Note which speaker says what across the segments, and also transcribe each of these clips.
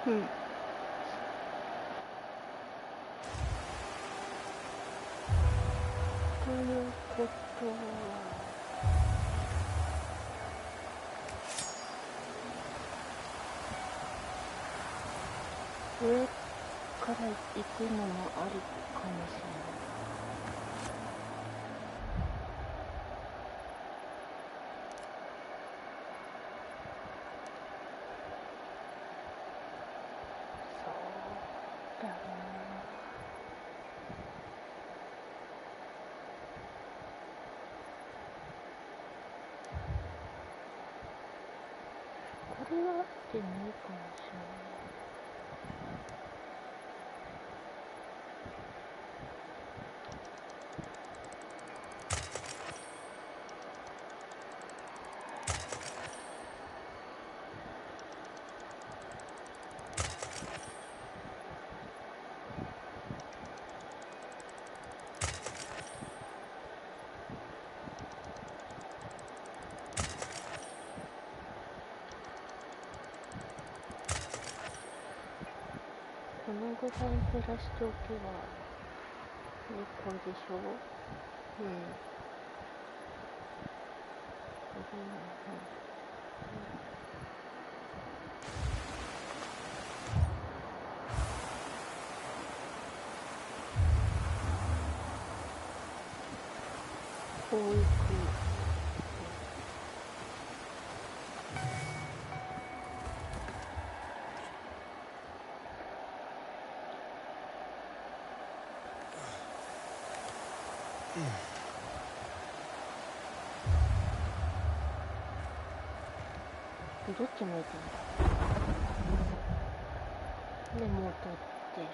Speaker 1: うん。ということは、上から行くのもありかもしれない。そうだね。これはあってもいいかもしれない。このぐらい減らしておけば猫でしょ。うん。これこういく。どっち向いてんだ。でもう取ってる。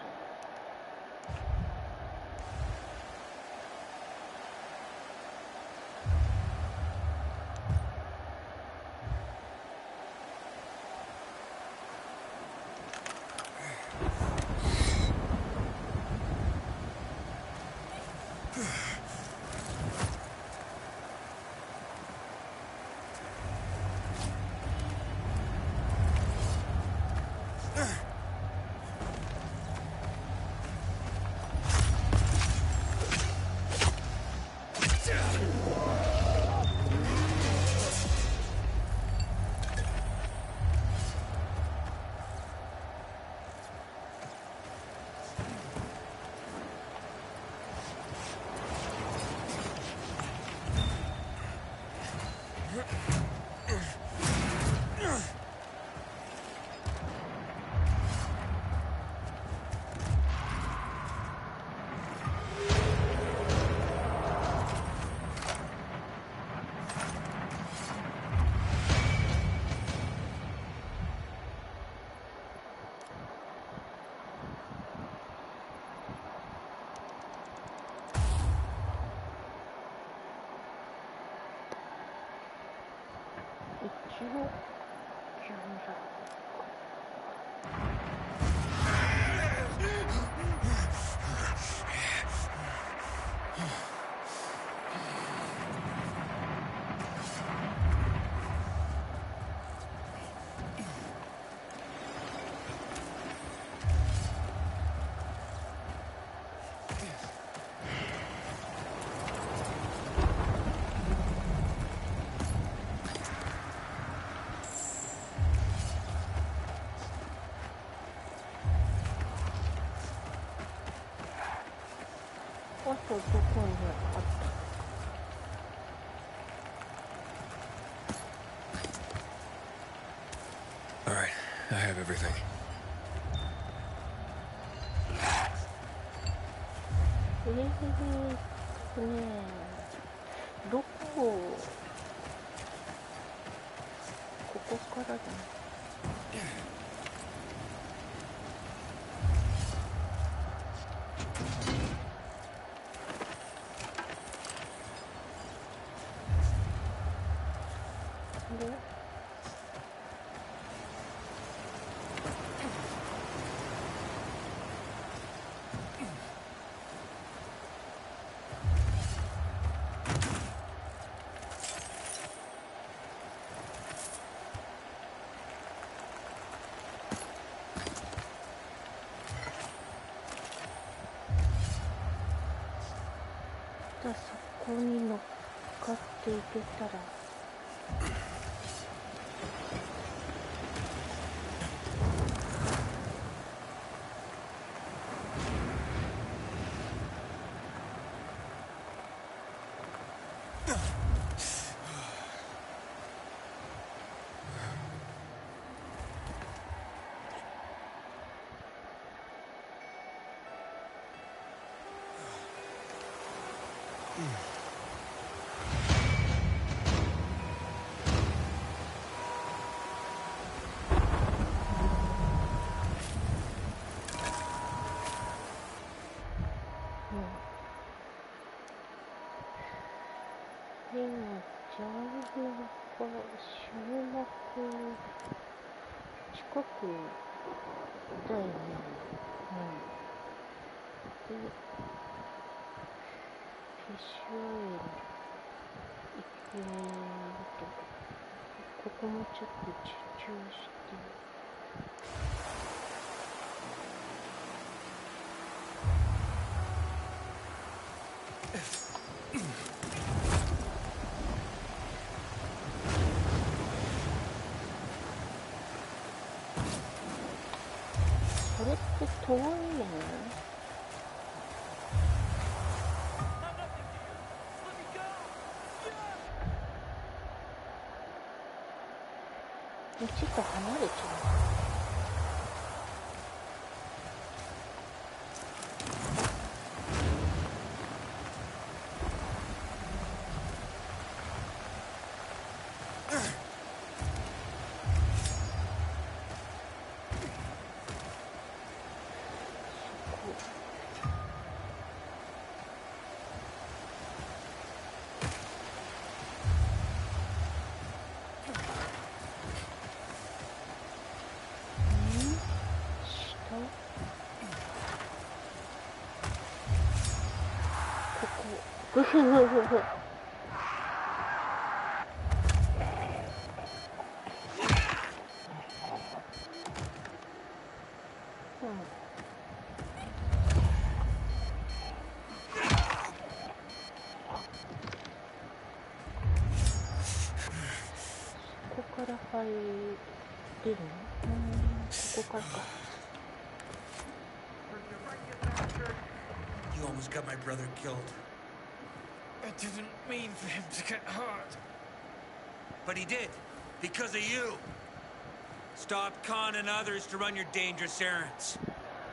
Speaker 1: 一応あとどこにあった。
Speaker 2: All right, I have everything.
Speaker 1: どこをここからだね。でこに乗っかっていけたら。今、ジャンルが集落近くだよね。で、フィッシュオイル行けるとか、ここもちょっと受注して。これって遠いよね。ちょっと離れちゃう。ふふふふ。ここから入れるの？ここからか。
Speaker 3: You almost got my brother killed.
Speaker 4: I didn't mean for him to get hurt.
Speaker 3: But he did, because of you. Stop conning others to run your dangerous errands.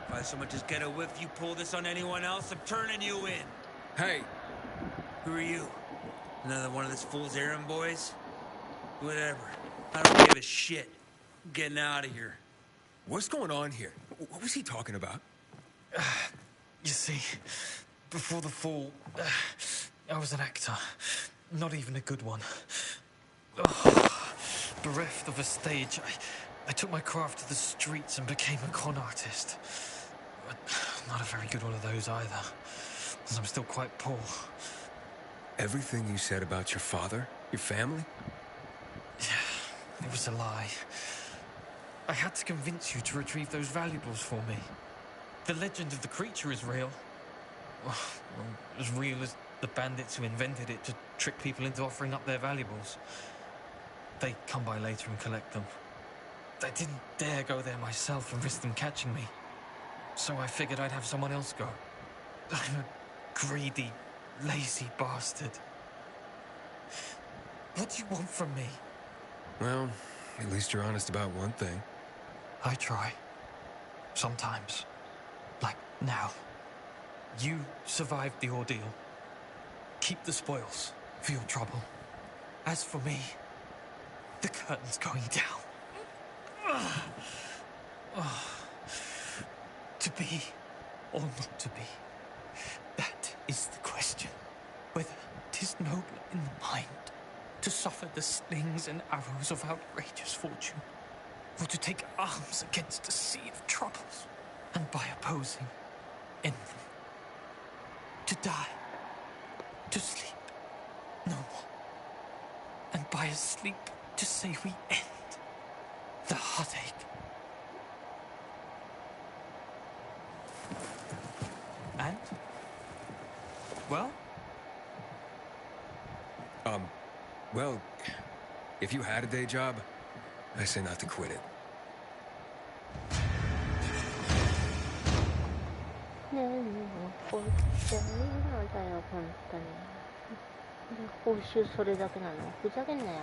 Speaker 3: If I so much as get a whiff you pull this on anyone else, I'm turning you in.
Speaker 2: Hey!
Speaker 3: Who are you? Another one of this fool's errand boys? Whatever. I don't give a shit. I'm getting out of here.
Speaker 2: What's going on here? What was he talking about?
Speaker 4: You see, before the fall, I was an actor. Not even a good one. Bereft of a stage, I took my craft to the streets and became a con artist. But not a very good one of those either, as I'm still quite poor.
Speaker 2: Everything you said about your father, your family?
Speaker 4: It was a lie. I had to convince you to retrieve those valuables for me. The legend of the creature is real. Well, as real as the bandits who invented it to trick people into offering up their valuables. They come by later and collect them. I didn't dare go there myself and risk them catching me. So I figured I'd have someone else go. I'm a greedy, lazy bastard. What do you want from me?
Speaker 2: Well, at least you're honest about one thing.
Speaker 4: I try. Sometimes. Like now. You survived the ordeal. Keep the spoils for your trouble. As for me, the curtain's going down. To be or not to be, that is the question. Whether 'tis nobler in the mind to suffer the slings and arrows of outrageous fortune, or to take arms against a sea of troubles, and by opposing, end them. To die, to sleep, no more. And by a sleep, to say we end the heartache. And? Well,
Speaker 2: Well, if you had a day job, I say not to quit it.
Speaker 1: 何もこっちゃいいのだよ、本当に。で、報酬それだけなの？ふざけんなよ、お前。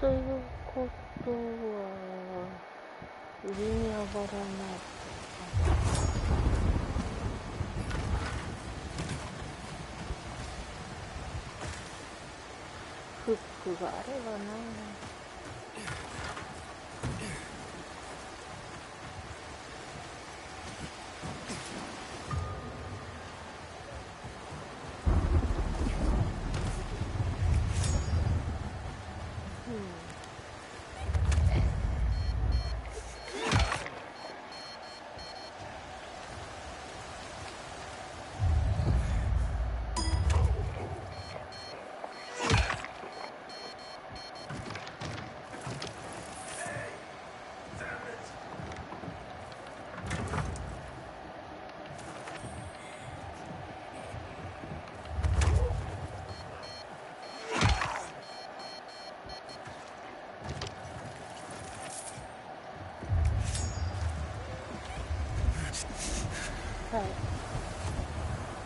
Speaker 1: ということは、上に上がらないとか。フックがあればな。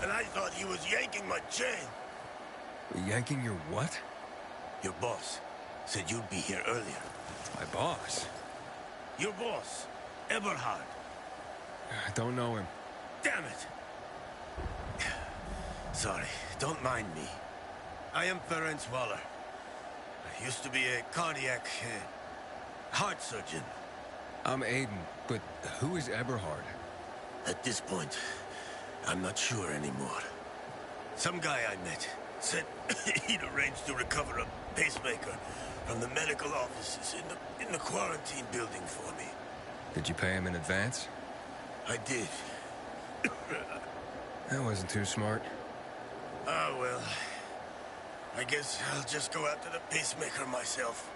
Speaker 5: And I thought he was yanking my chain.
Speaker 2: Yanking your what?
Speaker 5: Your boss said you'd be here earlier.
Speaker 2: My boss?
Speaker 5: Your boss, Eberhard.
Speaker 2: I don't know him.
Speaker 5: Damn it! Sorry, don't mind me. I am Ferenc Waller. I used to be a cardiac... heart surgeon.
Speaker 2: I'm Aiden, but who is Eberhard?
Speaker 5: At this point, I'm not sure anymore. Some guy I met said he'd arranged to recover a pacemaker from the medical offices in the quarantine building for me.
Speaker 2: Did you pay him in advance?
Speaker 5: I did.
Speaker 2: That wasn't too smart.
Speaker 5: Ah, well. I guess I'll just go after the pacemaker myself.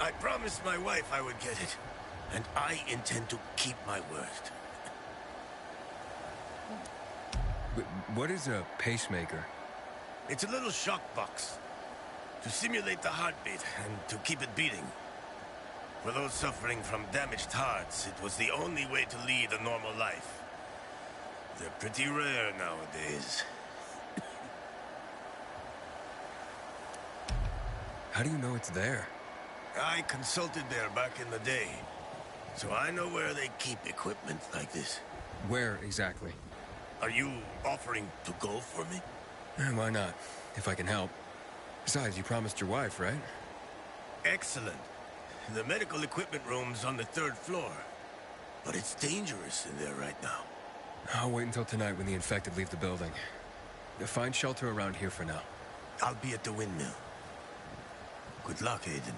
Speaker 5: I promised my wife I would get it, and I intend to keep my word.
Speaker 2: What is a pacemaker?
Speaker 5: It's a little shock box to simulate the heartbeat and to keep it beating. For those suffering from damaged hearts, it was the only way to lead a normal life. They're pretty rare nowadays.
Speaker 2: How do you know it's there?
Speaker 5: I consulted there back in the day, so I know where they keep equipment like this.
Speaker 2: Where exactly?
Speaker 5: Are you offering to go for me?
Speaker 2: Why not? If I can help. Besides, you promised your wife, right?
Speaker 5: Excellent. The medical equipment room's on the 3rd floor. But it's dangerous in there right now.
Speaker 2: I'll wait until tonight when the infected leave the building. Find shelter around here for now.
Speaker 5: I'll be at the windmill. Good luck, Aiden.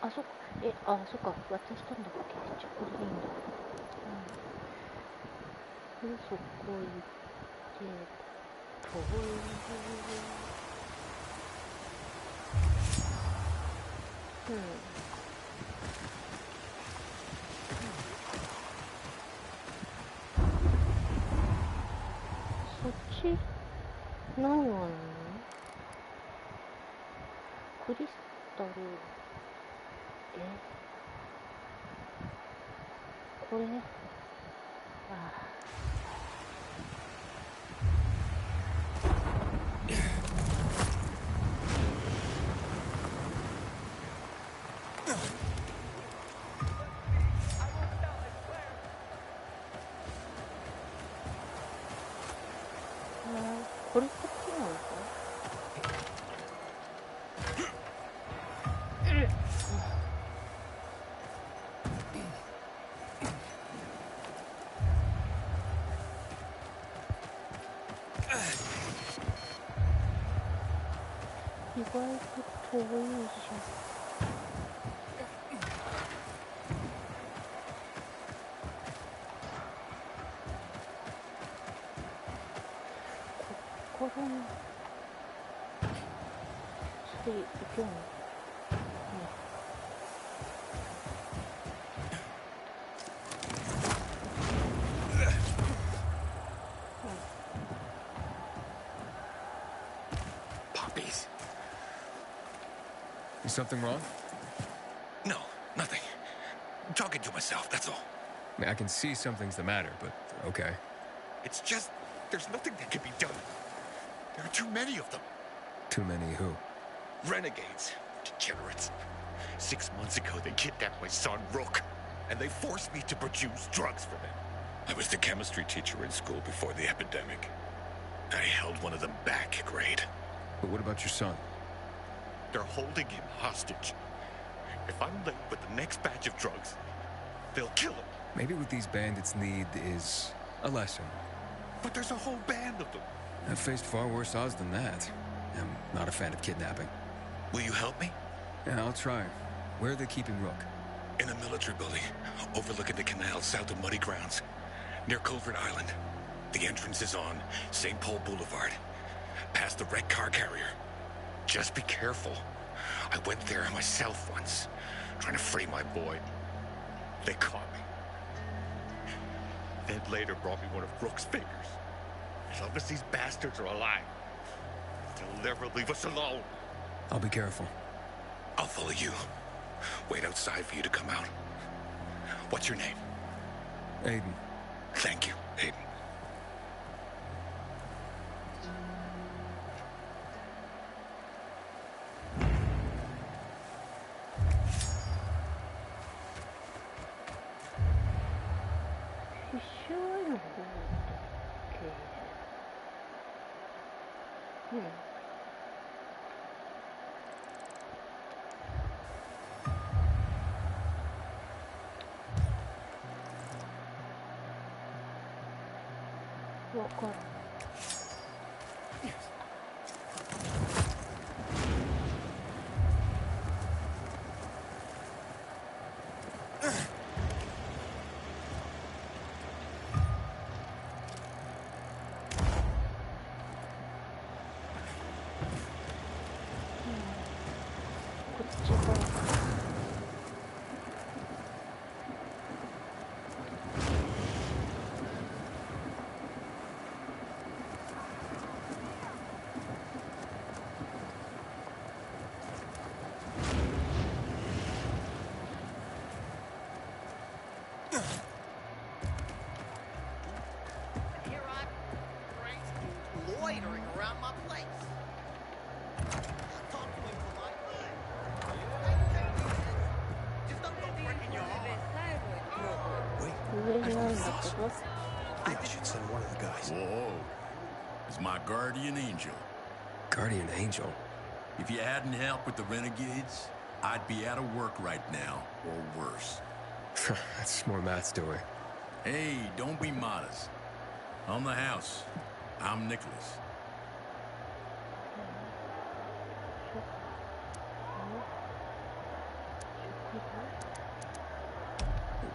Speaker 1: あ、そっか。あ、そっか。渡したんだっけ。じゃあこれでいいんだ。うん。で、そこ行って、うん。そっち、何があるの？クリスタル。これね。ああ。これこっちなのか？意外と遠いじゃん。ここにしていけんの？Poppies.
Speaker 2: Is something wrong?
Speaker 6: No, nothing. I'm talking to myself, that's all.
Speaker 2: I mean, I can see something's the matter, but okay.
Speaker 6: It's just, there's nothing that can be done. There are too many of them.
Speaker 2: Too many who?
Speaker 6: Renegades. Degenerates. 6 months ago, they kidnapped my son, Rook. And they forced me to produce drugs for them. I was the chemistry teacher in school before the epidemic. I held one of them back, grade.
Speaker 2: But what about your son?
Speaker 6: They're holding him hostage. If I'm late with the next batch of drugs, they'll kill him.
Speaker 2: Maybe what these bandits need is a lesson.
Speaker 6: But there's a whole band of them.
Speaker 2: I've faced far worse odds than that. I'm not a fan of kidnapping.
Speaker 6: Will you help me?
Speaker 2: Yeah, I'll try. Where are they keeping Rook?
Speaker 6: In a military building, overlooking the canal south of Muddy Grounds, near Culvert Island. The entrance is on St. Paul Boulevard, past the wrecked car carrier. Just be careful. I went there myself once, trying to free my boy. They caught me. Then later brought me one of Rook's fingers. As long as these bastards are alive, they'll never leave us alone.
Speaker 2: I'll be careful.
Speaker 6: I'll follow you. Wait outside for you to come out. What's your name?
Speaker 2: Aiden.
Speaker 6: Thank you, Aiden.
Speaker 7: Loitering around my place. Talk to him politely. Just don't go breaking your heart.
Speaker 5: I should send one of the guys.
Speaker 8: Whoa. It's my guardian angel.
Speaker 2: Guardian Angel?
Speaker 8: If you hadn't helped with the renegades, I'd be out of work right now, or worse.
Speaker 2: That's more Matt's story.
Speaker 8: Hey, don't be modest. On the house, I'm Nicholas.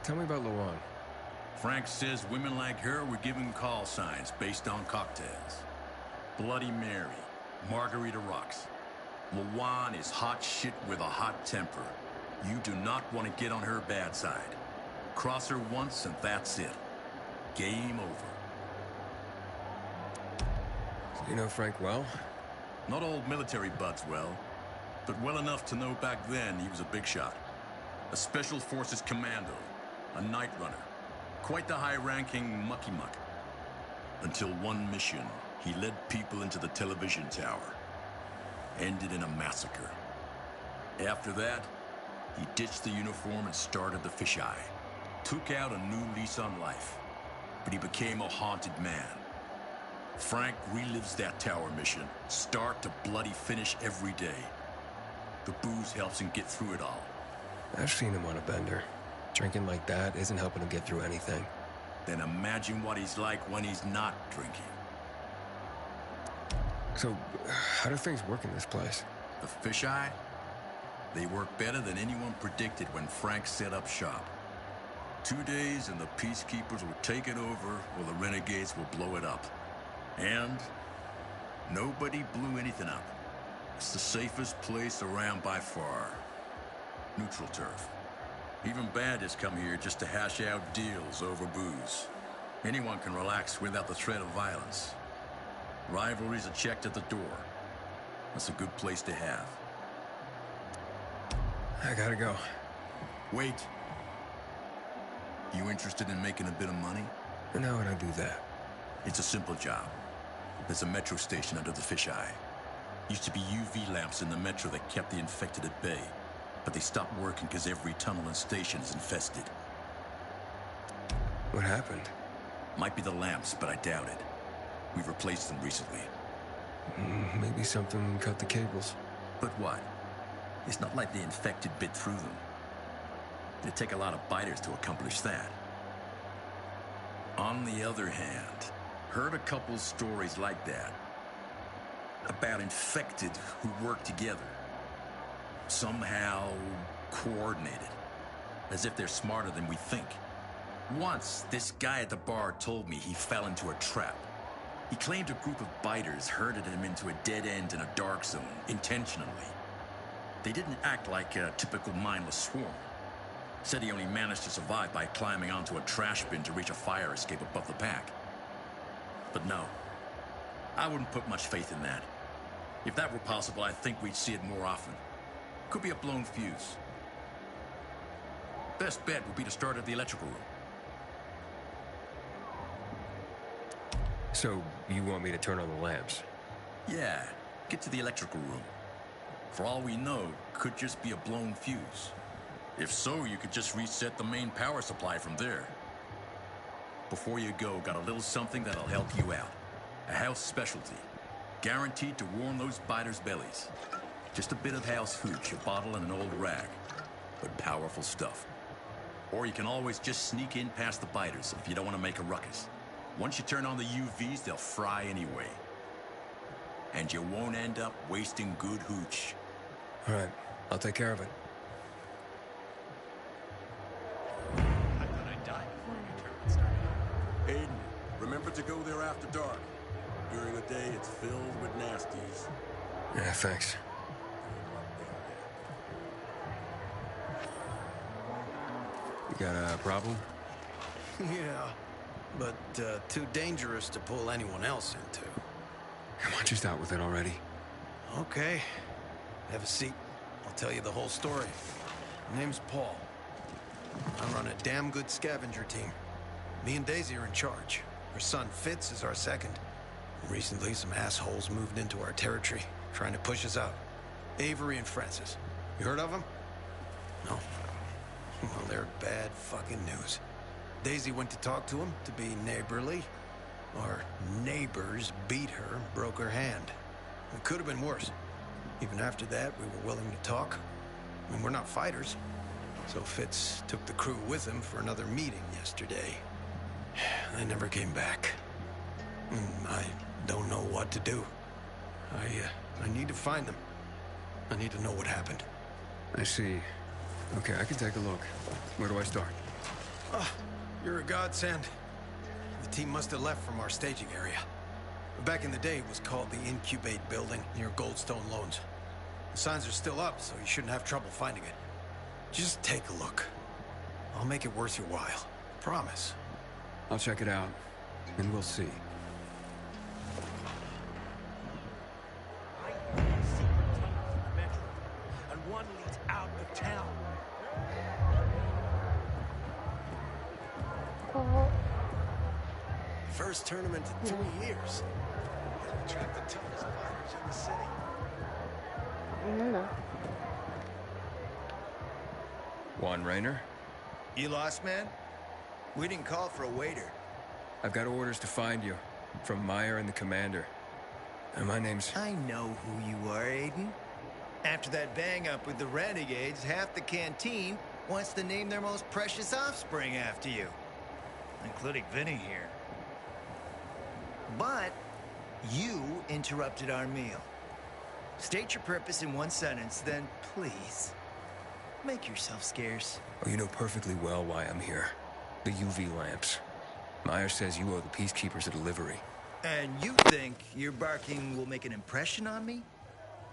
Speaker 2: Tell me about Luan.
Speaker 8: Frank says women like her were given call signs based on cocktails. Bloody Mary, Margarita Rocks. Luan is hot shit with a hot temper. You do not want to get on her bad side. Cross her once and that's it. Game over.
Speaker 2: You know Frank well?
Speaker 8: Not old military buds well, but well enough to know back then he was a big shot. A Special Forces commando, a night runner. Quite the high-ranking mucky-muck. Until one mission, he led people into the television tower. Ended in a massacre. After that, he ditched the uniform and started the fisheye. Took out a new lease on life. But he became a haunted man. Frank relives that tower mission, start to bloody finish every day. The booze helps him get through it all.
Speaker 2: I've seen him on a bender. Drinking like that isn't helping him get through anything.
Speaker 8: Then imagine what he's like when he's not drinking.
Speaker 2: So, how do things work in this place?
Speaker 8: The fisheye? They work better than anyone predicted when Frank set up shop. 2 days and the peacekeepers will take it over, or the renegades will blow it up. And nobody blew anything up. It's the safest place around by far. Neutral turf. Even bandits come here just to hash out deals over booze. Anyone can relax without the threat of violence. Rivalries are checked at the door. That's a good place to have.
Speaker 2: I gotta go.
Speaker 8: Wait. You interested in making a bit of money?
Speaker 2: And how would I do that?
Speaker 8: It's a simple job. There's a metro station under the fisheye. Used to be UV lamps in the metro that kept the infected at bay. But they stopped working because every tunnel and station is infested.
Speaker 2: What happened?
Speaker 8: Might be the lamps, but I doubt it. We've replaced them recently.
Speaker 2: Maybe something cut the cables.
Speaker 8: But what? It's not like the infected bit through them. It'd take a lot of biters to accomplish that. On the other hand, heard a couple stories like that. About infected who work together. Somehow coordinated. As if they're smarter than we think. Once, this guy at the bar told me he fell into a trap. He claimed a group of biters herded him into a dead end in a dark zone, intentionally. They didn't act like a typical mindless swarm. Said he only managed to survive by climbing onto a trash bin to reach a fire escape above the pack. But no, I wouldn't put much faith in that. If that were possible, I think we'd see it more often. Could be a blown fuse. Best bet would be to start at the electrical room.
Speaker 2: So, you want me to turn on the lamps?
Speaker 8: Yeah, get to the electrical room. For all we know, could just be a blown fuse. If so, you could just reset the main power supply from there. Before you go, got a little something that'll help you out. A house specialty. Guaranteed to warm those biters' bellies. Just a bit of house hooch, a bottle and an old rag. But powerful stuff. Or you can always just sneak in past the biters if you don't want to make a ruckus. Once you turn on the UVs, they'll fry anyway. And you won't end up wasting good hooch.
Speaker 2: All right, I'll take care of it.
Speaker 7: I thought I'd die before your tournament started.
Speaker 9: Aiden, remember to go there after dark. During the day, it's filled with nasties.
Speaker 2: Yeah, thanks. You got a problem?
Speaker 10: Yeah, but too dangerous to pull anyone else into.
Speaker 2: Come on, just out with it already.
Speaker 10: Okay, have a seat. I'll tell you the whole story. My name's Paul. I run a damn good scavenger team. Me and Daisy are in charge. Her son Fitz is our second. Recently, some assholes moved into our territory, trying to push us out. Avery and Francis. You heard of them? No. Well, they're bad fucking news. Daisy went to talk to him to be neighborly. Our neighbors beat her, broke her hand. It could have been worse. Even after that, we were willing to talk. I mean, we're not fighters. So Fitz took the crew with him for another meeting yesterday. They never came back. I don't know what to do. I need to find them. I need to know what happened.
Speaker 2: I see. Okay, I can take a look. Where do I start?
Speaker 10: You're a godsend. The team must have left from our staging area. Back in the day, it was called the Incubate Building near Goldstone Loans. The signs are still up, so you shouldn't have trouble finding it. Just take a look. I'll make it worth your while. Promise.
Speaker 2: I'll check it out, and we'll see.
Speaker 7: I know secret tunnels in the metro, and one leads out of town.
Speaker 1: Oh,
Speaker 10: First tournament in 3 years.
Speaker 7: It'll attract the toughest fighters in the city.
Speaker 1: no.
Speaker 2: Juan Raynor?
Speaker 11: You lost, man? We didn't call for a waiter.
Speaker 2: I've got orders to find you, from Meyer and the commander. And my name's...
Speaker 11: I know who you are, Aiden. After that bang-up with the Renegades, half the canteen wants to name their most precious offspring after you. Including Vinny here. But you interrupted our meal. State your purpose in one sentence, then please, make yourself scarce.
Speaker 2: Oh, you know perfectly well why I'm here. The UV lamps. Meyer says you owe the Peacekeepers a delivery.
Speaker 11: And you think your barking will make an impression on me?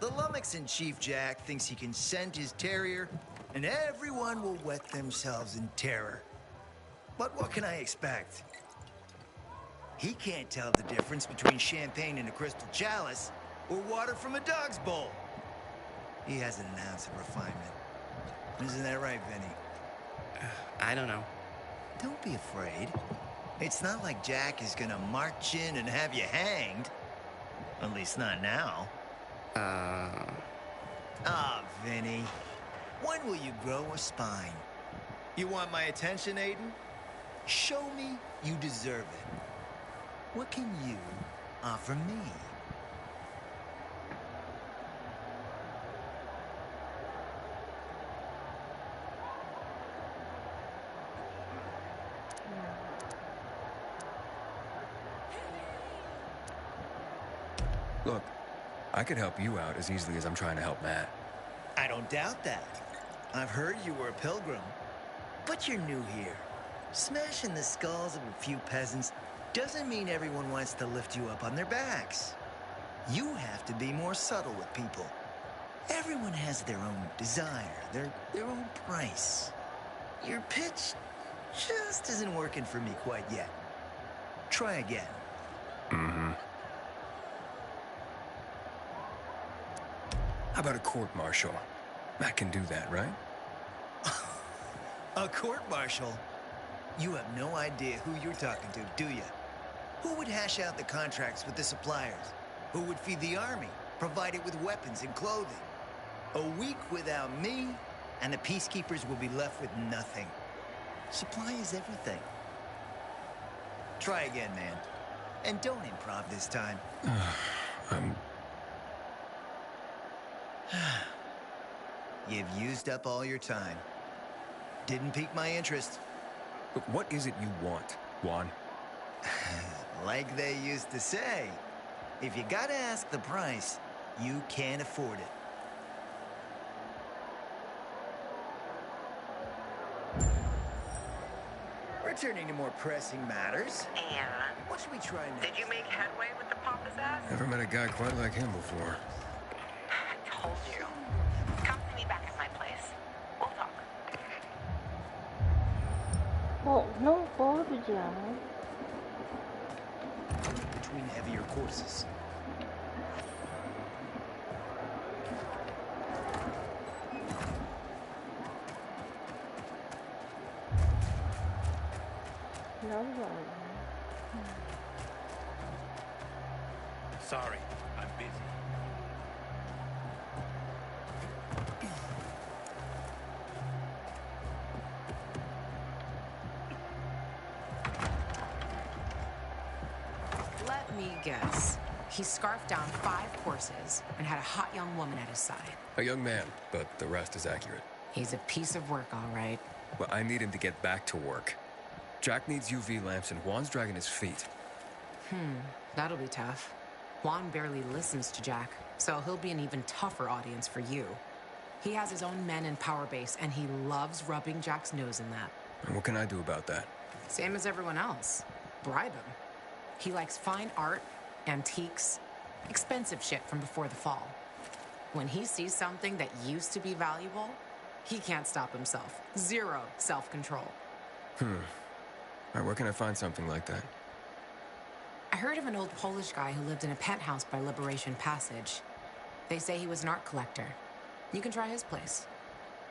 Speaker 11: The lummox-in-chief Jack thinks he can send his terrier, and everyone will wet themselves in terror. But what can I expect? He can't tell the difference between champagne in a crystal chalice or water from a dog's bowl. He hasn't an ounce of refinement. Isn't that right, Vinny?
Speaker 12: I don't know.
Speaker 11: Don't be afraid. It's not like Jack is gonna march in and have you hanged. At least not now. Vinny. When will you grow a spine? You want my attention, Aiden? Show me you deserve it. What can you offer me?
Speaker 2: Look, I could help you out as easily as I'm trying to help Matt.
Speaker 11: I don't doubt that. I've heard you were a pilgrim. But you're new here. Smashing the skulls of a few peasants doesn't mean everyone wants to lift you up on their backs. You have to be more subtle with people. Everyone has their own desire, their own price. Your pitch just isn't working for me quite yet. Try again.
Speaker 2: Mm-hmm. How about a court-martial? Matt can do that, right?
Speaker 11: A court-martial? You have no idea who you're talking to, do you? Who would hash out the contracts with the suppliers? Who would feed the army, provide it with weapons and clothing? A week without me, and the Peacekeepers will be left with nothing. Supply is everything. Try again, man. And don't improv this time. You've used up all your time. Didn't pique my interest.
Speaker 2: But what is it you want, Juan?
Speaker 11: Like they used to say, if you gotta ask the price, you can't afford it. Returning to more pressing matters.
Speaker 12: And
Speaker 11: What should we try next?
Speaker 12: did you make headway with the Papa's ass?
Speaker 2: Never met a guy quite like him before.
Speaker 12: I told you. Come see me back at my place. We'll talk.
Speaker 1: Não pode, Diana.
Speaker 11: Between heavier courses.
Speaker 1: Não vai.
Speaker 7: Sorry, I'm busy.
Speaker 13: Let me guess. He scarfed down 5 horses and had a hot young woman at his side.
Speaker 2: A young man, but the rest is accurate.
Speaker 13: He's a piece of work, all right.
Speaker 2: Well, I need him to get back to work. Jack needs UV lamps, and Juan's dragging his feet.
Speaker 13: That'll be tough. Juan barely listens to Jack, so he'll be an even tougher audience for you. He has his own men in Power Base, and he loves rubbing Jack's nose in that.
Speaker 2: And what can I do about that?
Speaker 13: Same as everyone else. Bribe him. He likes fine art, antiques, expensive shit from before the fall. When he sees something that used to be valuable, he can't stop himself. 0 self-control.
Speaker 2: All right, where can I find something like that?
Speaker 13: I heard of an old Polish guy who lived in a penthouse by Liberation Passage. They say he was an art collector. You can try his place.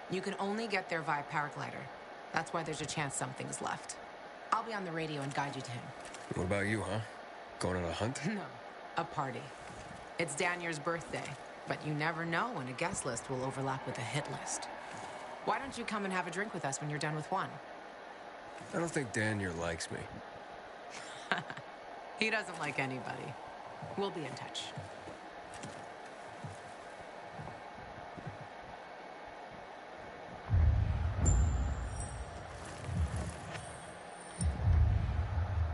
Speaker 13: You can only get there via paraglider. That's why there's a chance something's left. I'll be on the radio and guide you to him.
Speaker 2: What about you, huh? Going on a hunt?
Speaker 13: No, a party. It's Danier's birthday, but you never know when a guest list will overlap with a hit list. Why don't you come and have a drink with us when you're done with one?
Speaker 2: I don't think Danier likes me.
Speaker 13: He doesn't like anybody. We'll be in touch.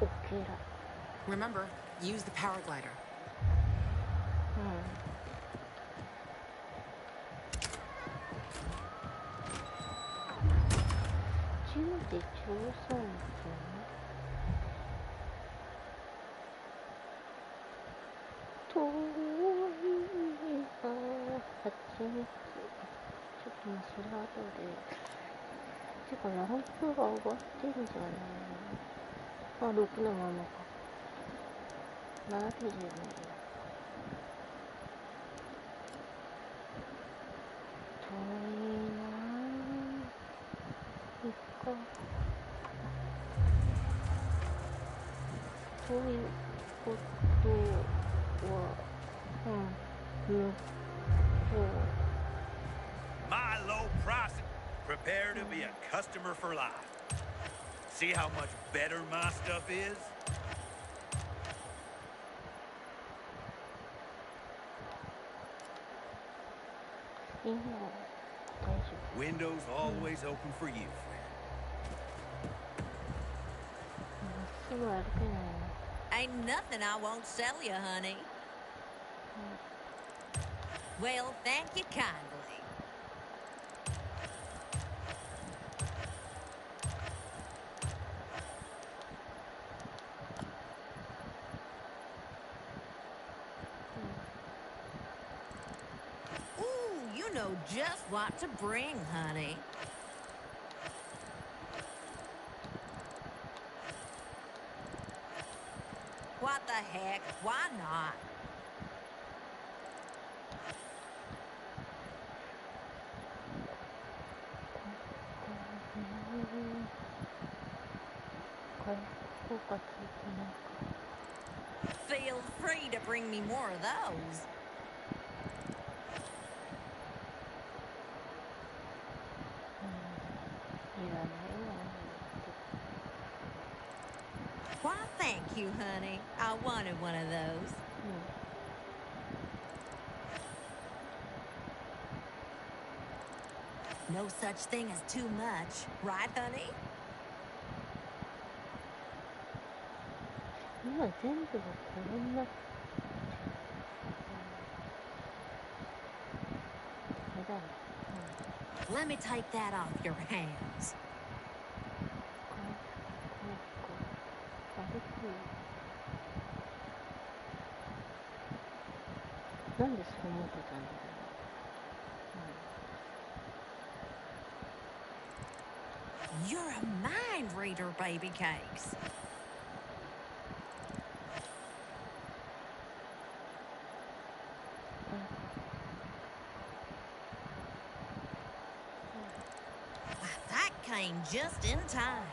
Speaker 1: Okay.
Speaker 13: Remember, use the paraglider.
Speaker 1: で13分。遠いな蜂蜜。ちょっとむしろ後で。てかランプが上がってんじゃねえ。あ、6のままか。7ページでもいいや。遠いなぁ。いっか。そういうことは、
Speaker 7: My low pricing. Prepare to be a customer for life. See how much better my stuff is? Windows always open for you, friend.
Speaker 14: Ain't nothing I won't sell you, honey. Well, thank you kindly. Ooh, you know just what to bring, honey. What the heck? Why not? Feel free to bring me more of those. Why, thank you, honey. I wanted one of those. No such thing as too much, right, honey?
Speaker 1: 今全部がこんな。
Speaker 14: Let me take that off your hands.
Speaker 1: なんでそう思ってたんだろう。
Speaker 14: You're a mind reader, baby cakes. That came just in time.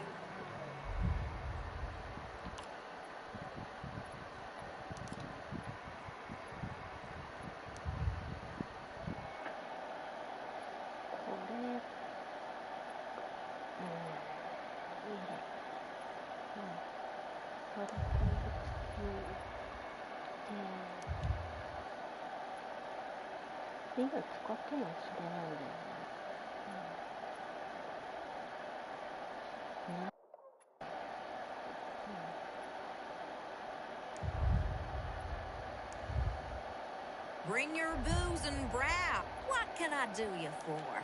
Speaker 1: Bring your
Speaker 14: booze and brow. What can I do you for?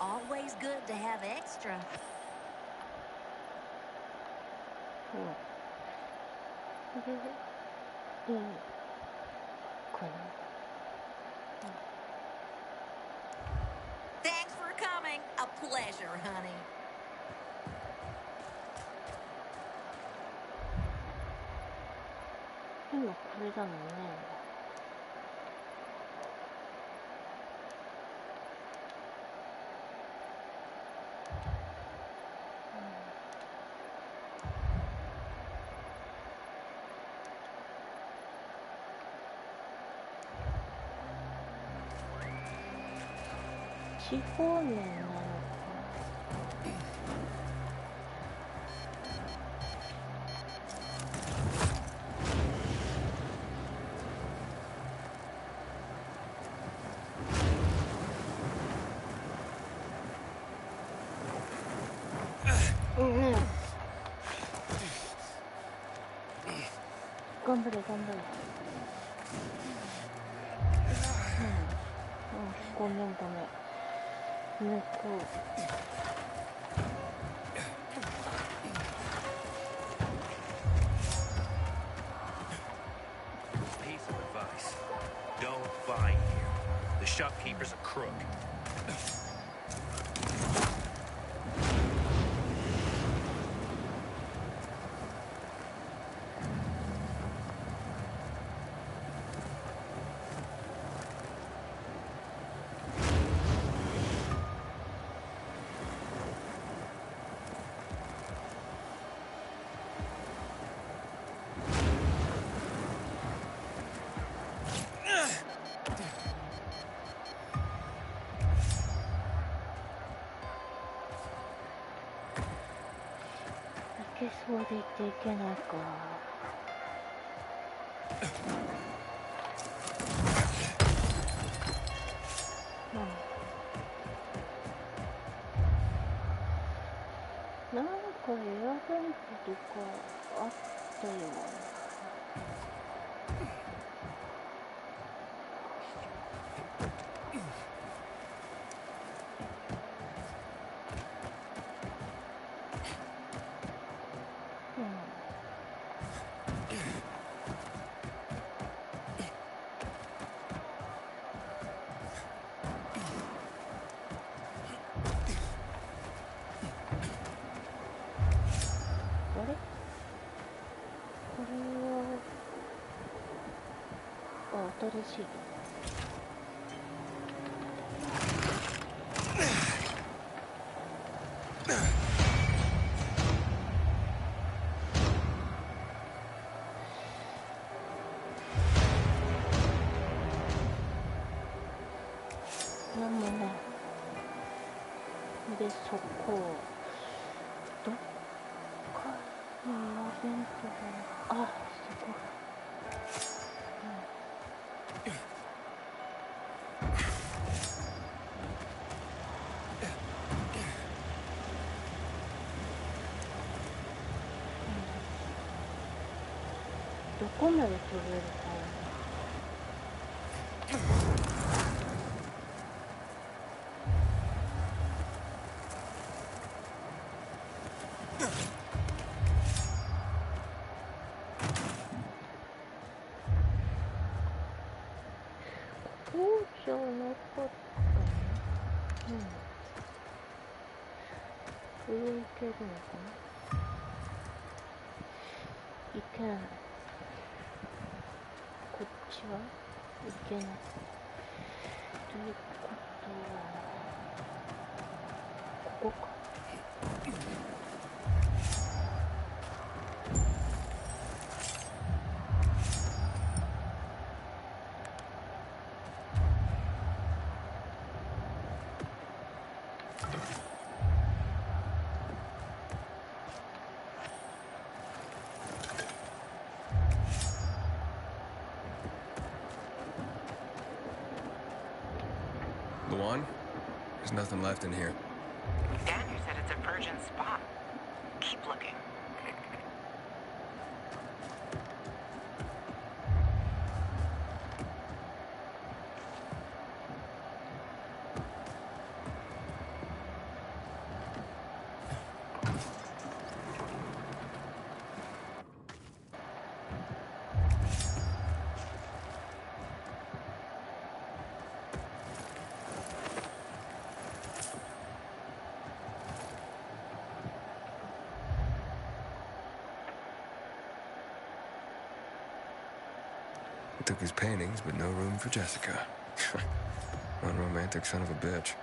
Speaker 14: Always good to have extra. Thanks for coming. A pleasure, honey.
Speaker 1: ごめん。
Speaker 7: Piece of advice. Don't buy here. The shopkeeper's a crook.
Speaker 1: そうでいていけないか。なんかエアベントとかあったような。新しい。なんもね。で、そこどっかにエアベントが、あ、そこ。どこまで飛べるかこうじゃなかったの？上行けるのかな？行けない。こっちはいけない。ということはここか。
Speaker 2: Luan? There's nothing left in here.
Speaker 12: Daniel said it's a virgin spot. Keep looking.
Speaker 2: He took his paintings, but no room for Jessica. One romantic son of a bitch.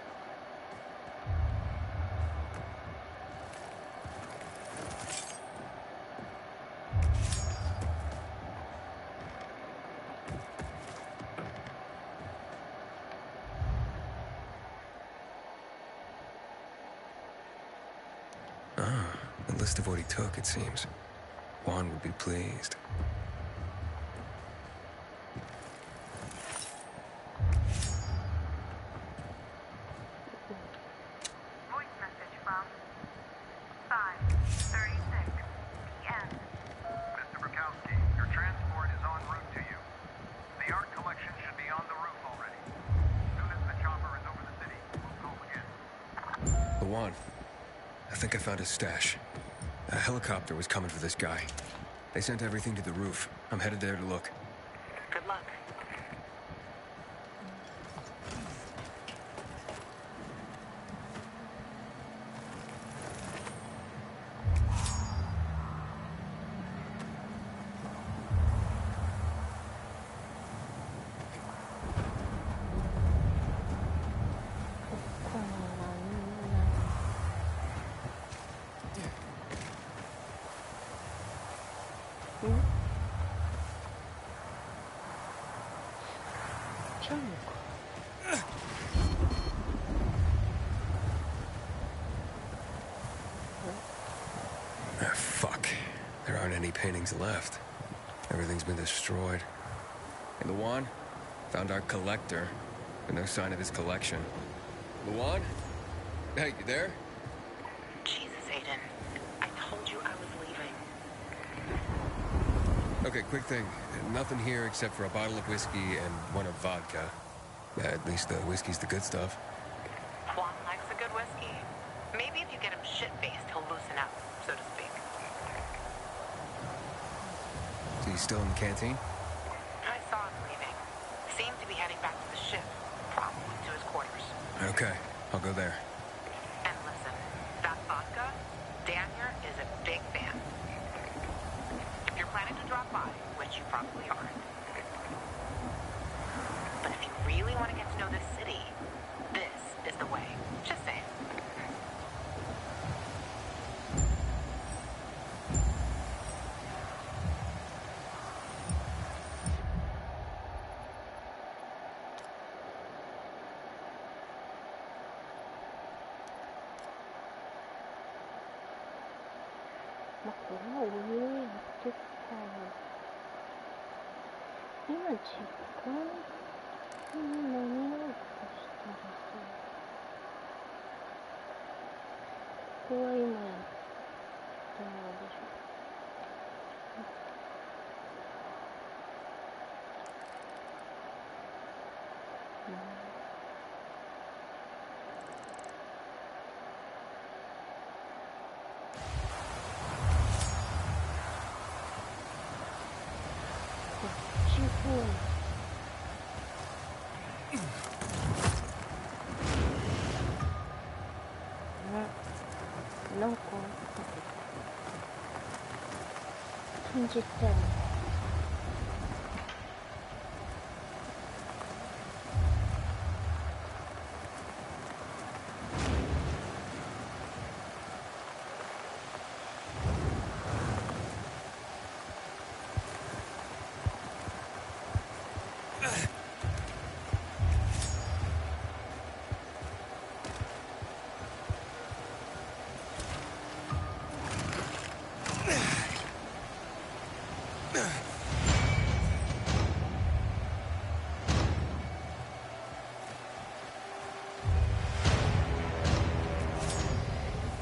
Speaker 2: Ah, a list of what he took, it seems. Juan would be pleased.
Speaker 15: The art collection should be on the roof already. As soon as the chopper
Speaker 2: Luan. I think I found his stash. A helicopter was coming for this guy. They sent everything to the roof. I'm headed there to look.
Speaker 12: Good luck.
Speaker 2: Fuck. There aren't any paintings left. Everything's been destroyed. Hey, Luan? Found our collector, but no sign of his collection. Luan? Hey, you there?
Speaker 12: Jesus, Aiden. I told you I was leaving.
Speaker 2: Okay, quick thing. Nothing here except for a bottle of whiskey and one of vodka. At least the whiskey's the good stuff.
Speaker 12: Juan likes a good whiskey. Maybe if you get him shit-faced, he'll loosen up, so to speak.
Speaker 2: So he's still in the canteen?
Speaker 12: I saw him leaving. Seemed to be heading back to the ship, probably to his quarters.
Speaker 2: Okay, I'll go there.
Speaker 12: And listen, that vodka, Dan here is a big fan. If you're planning to drop by, which you probably aren't, but if you really want to get to know this city, this is the way. Just saying.
Speaker 1: 막 그런 오류에 있겠다. 이만 지금何をしたらさ、ここは今やったのでしょ。なんか感じたよね。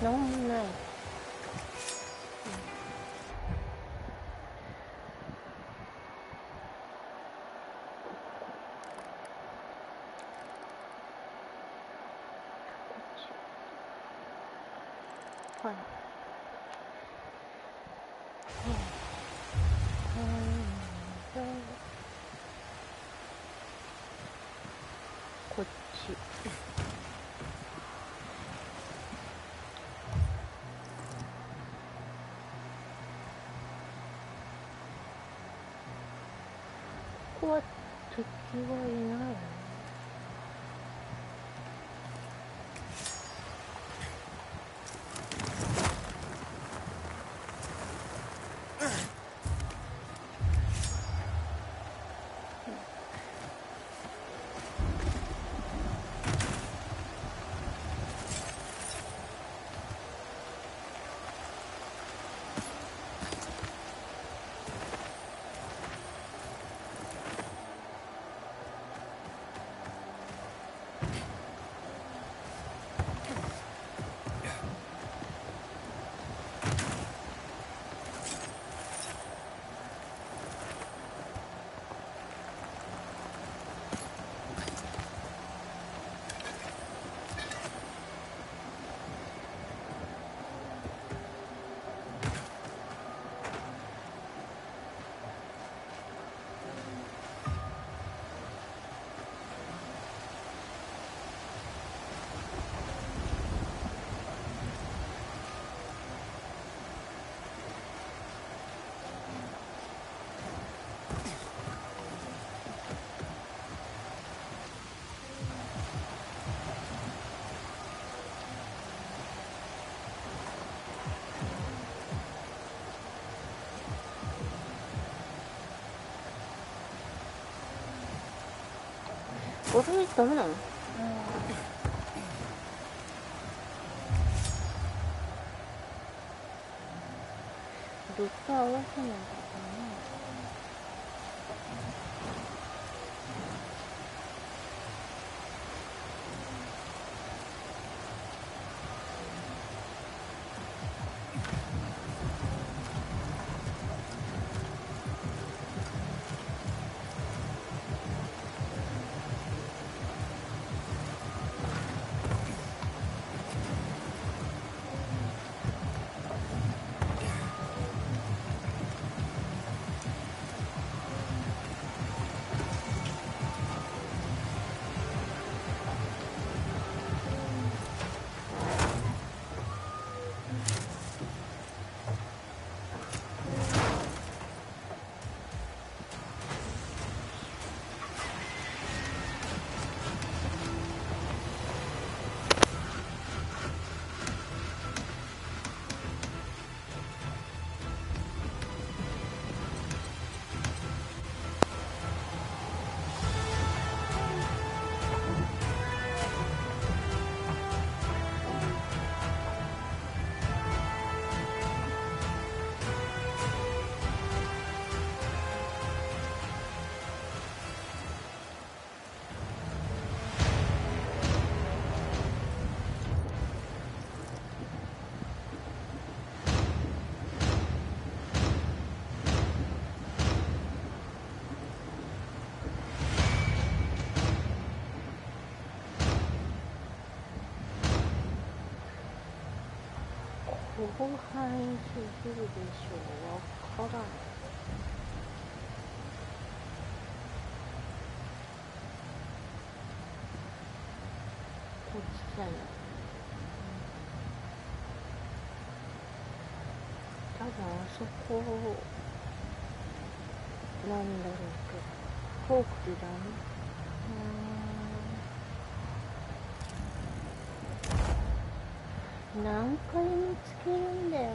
Speaker 1: なんもない。はい。こっち。ここは敵はいないの？これダメなの？どっと合わせないとかね。広範囲すぎるでしょう。わからん。こっちじゃない。多分あそこなんだろうけど、フォークでダメ。何回見つけるんだよ。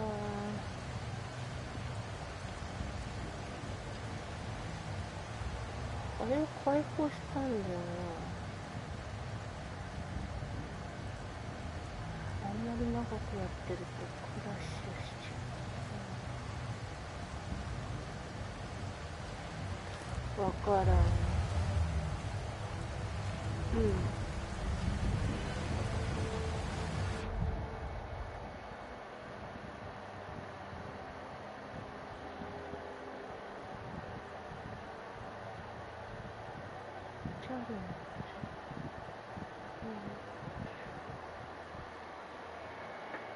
Speaker 1: あれを解放したんだよな。あんまり長くやってるとクラッシュしちゃう。わからん。うん。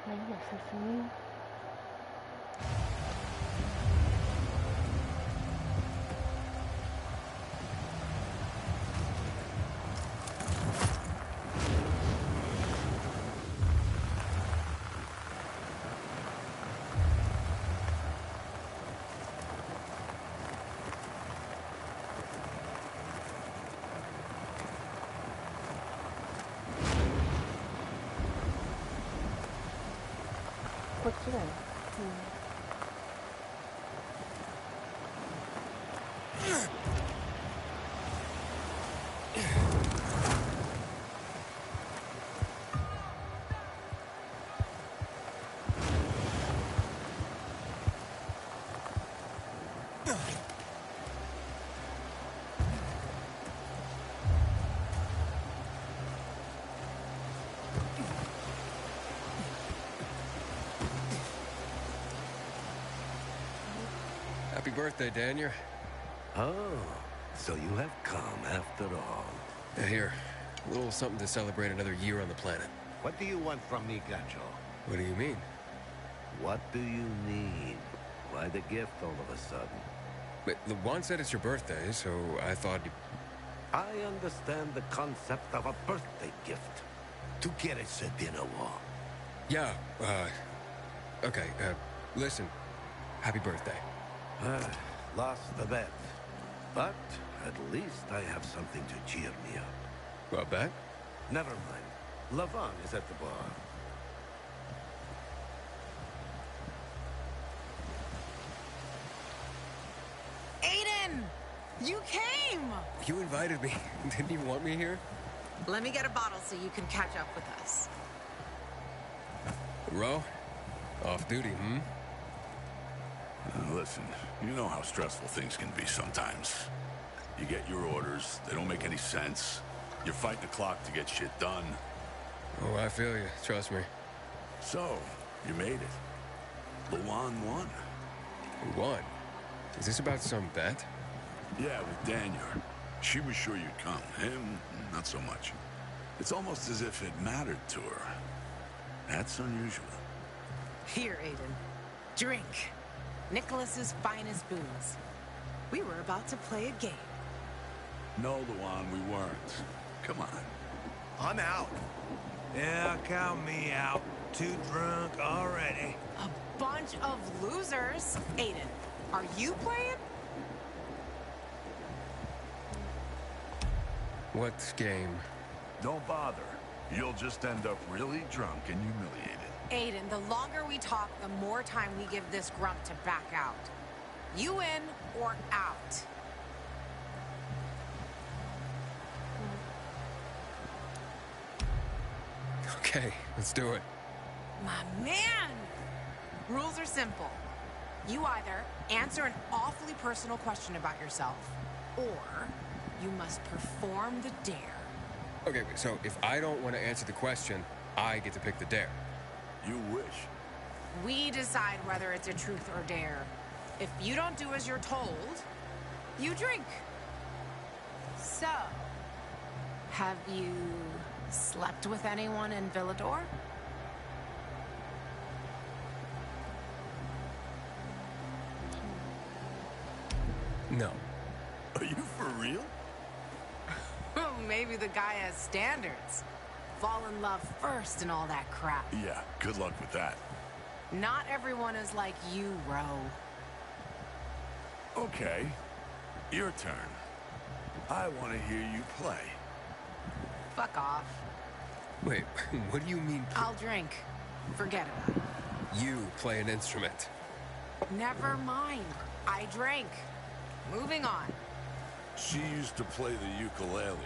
Speaker 1: まあいいや、進み。こっちだよ。
Speaker 2: Happy birthday, Daniel.
Speaker 15: Oh, so you have come after all.
Speaker 2: Here, a little something to celebrate another year on the planet.
Speaker 15: What do you want from me, Gacho?
Speaker 2: What do you mean?
Speaker 15: What do you need? Why the gift all of a sudden?
Speaker 2: But Juan said it's your birthday, so I thought you...
Speaker 15: I understand the concept of a birthday gift.
Speaker 5: Tu quieres ser bien agua?
Speaker 2: Yeah, okay, listen. Happy birthday.
Speaker 15: Lost the bet. But at least I have something to cheer me up.
Speaker 2: A bet?
Speaker 15: Never mind. Lavon is at the bar.
Speaker 13: Aiden! You came!
Speaker 2: You invited me. Didn't you want me here?
Speaker 13: Let me get a bottle so you can catch up with us.
Speaker 2: Ro? Off duty, hmm?
Speaker 9: Listen, you know how stressful things can be sometimes. You get your orders, they don't make any sense. You're fighting the clock to get shit done.
Speaker 2: Oh, I feel you. Trust me.
Speaker 9: So, you made it. Luan won.
Speaker 2: Who won? Is this about some bet?
Speaker 9: Yeah, with Daniel. She was sure you'd come. Him, not so much. It's almost as if it mattered to her. That's unusual.
Speaker 13: Here, Aiden. Drink. Nicholas's finest booze. We were about to play a game.
Speaker 9: No, Luan, we weren't. Come on.
Speaker 10: I'm out.
Speaker 7: Yeah, count me out. Too drunk already.
Speaker 13: A bunch of losers. Aiden, are you playing?
Speaker 2: What game?
Speaker 9: Don't bother. You'll just end up really drunk and humiliated.
Speaker 13: Aiden, the longer we talk, the more time we give this grump to back out. You in or out?
Speaker 2: Okay, let's do it.
Speaker 13: My man! Rules are simple. You either answer an awfully personal question about yourself, or you must perform the dare.
Speaker 2: Okay, so if I don't want to answer the question, I get to pick the dare.
Speaker 9: You wish.
Speaker 13: We decide whether it's a truth or dare. If you don't do as you're told, you drink. So, have you slept with anyone in Villador?
Speaker 2: No.
Speaker 9: Are you for real?
Speaker 13: Maybe the guy has standards. Fall in love first and all that crap.
Speaker 9: Yeah, good luck with that.
Speaker 13: Not everyone is like you, Ro.
Speaker 9: Okay, your turn. I want to hear you play.
Speaker 13: Fuck off.
Speaker 2: Wait, what do you mean?
Speaker 13: I'll drink. Forget about it.
Speaker 2: You play an instrument.
Speaker 13: Never mind. I drank. Moving on.
Speaker 9: She used to play the ukulele.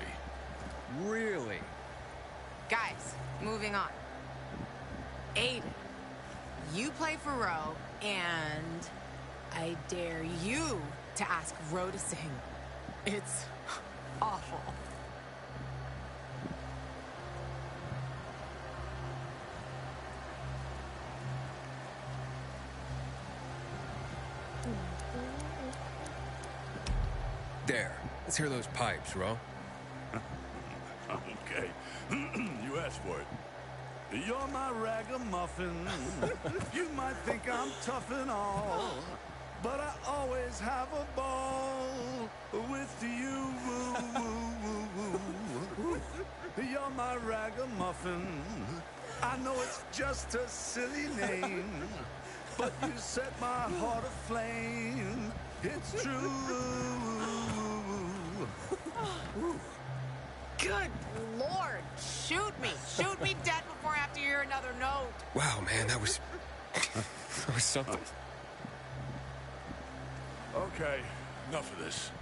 Speaker 2: Really?
Speaker 13: Guys, moving on. Aiden, you play for Ro, and I dare you to ask Ro to sing. It's awful.
Speaker 2: There. Let's hear those pipes, Ro.
Speaker 9: Okay, you asked for it. You're my ragamuffin. You might think I'm tough and all, but I always have a ball with you. You're my ragamuffin. I know it's just a silly name, but you set my heart aflame. It's true.
Speaker 13: Good Lord, shoot me. Shoot me dead before I have to hear another note.
Speaker 2: Wow, man, that was something.
Speaker 9: Okay, enough of this.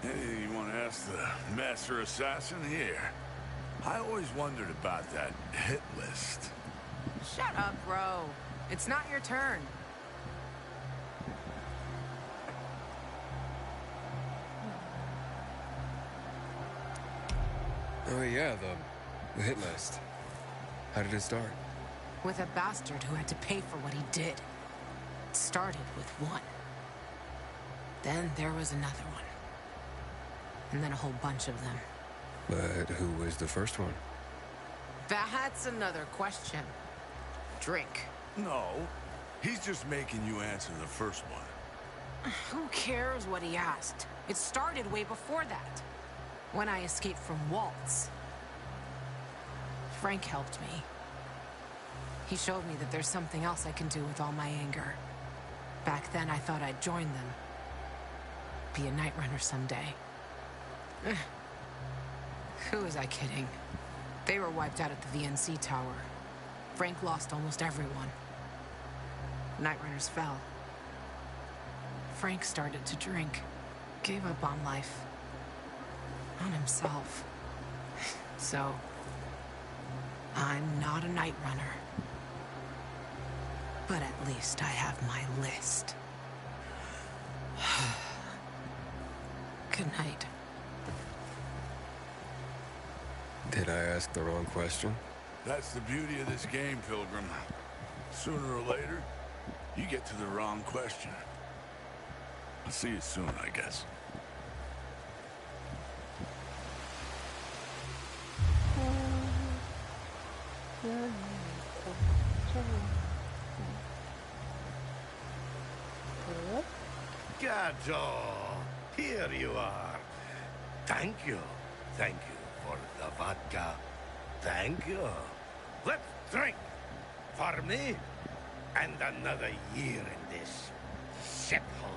Speaker 9: Anything you want to ask the master assassin here? I always wondered about that hit list.
Speaker 13: Shut up, bro. It's not your turn.
Speaker 2: Oh, yeah, the hit list. How did it start?
Speaker 13: With a bastard who had to pay for what he did. It started with one. Then there was another one. And then a whole bunch of them.
Speaker 2: But who was the first one?
Speaker 13: That's another question. Drink.
Speaker 9: No, he's just making you answer the first one.
Speaker 13: Who cares what he asked? It started way before that. When I escaped from Waltz. Frank helped me. He showed me that there's something else I can do with all my anger. Back then, I thought I'd join them. Be a night runner someday. Who was I kidding? They were wiped out at the VNC tower. Frank lost almost everyone. Night runners fell. Frank started to drink. gave up on life. On himself. So, I'm not a night runner. But at least I have my list. Good night.
Speaker 2: Did I ask the wrong question?
Speaker 9: That's the beauty of this game, Pilgrim. Sooner or later, you get to the wrong question. I'll see you soon, I guess.
Speaker 15: Gajo, here you are. Thank you. Thank you for the vodka. Thank you. Let's drink. For me, and another year in this shithole.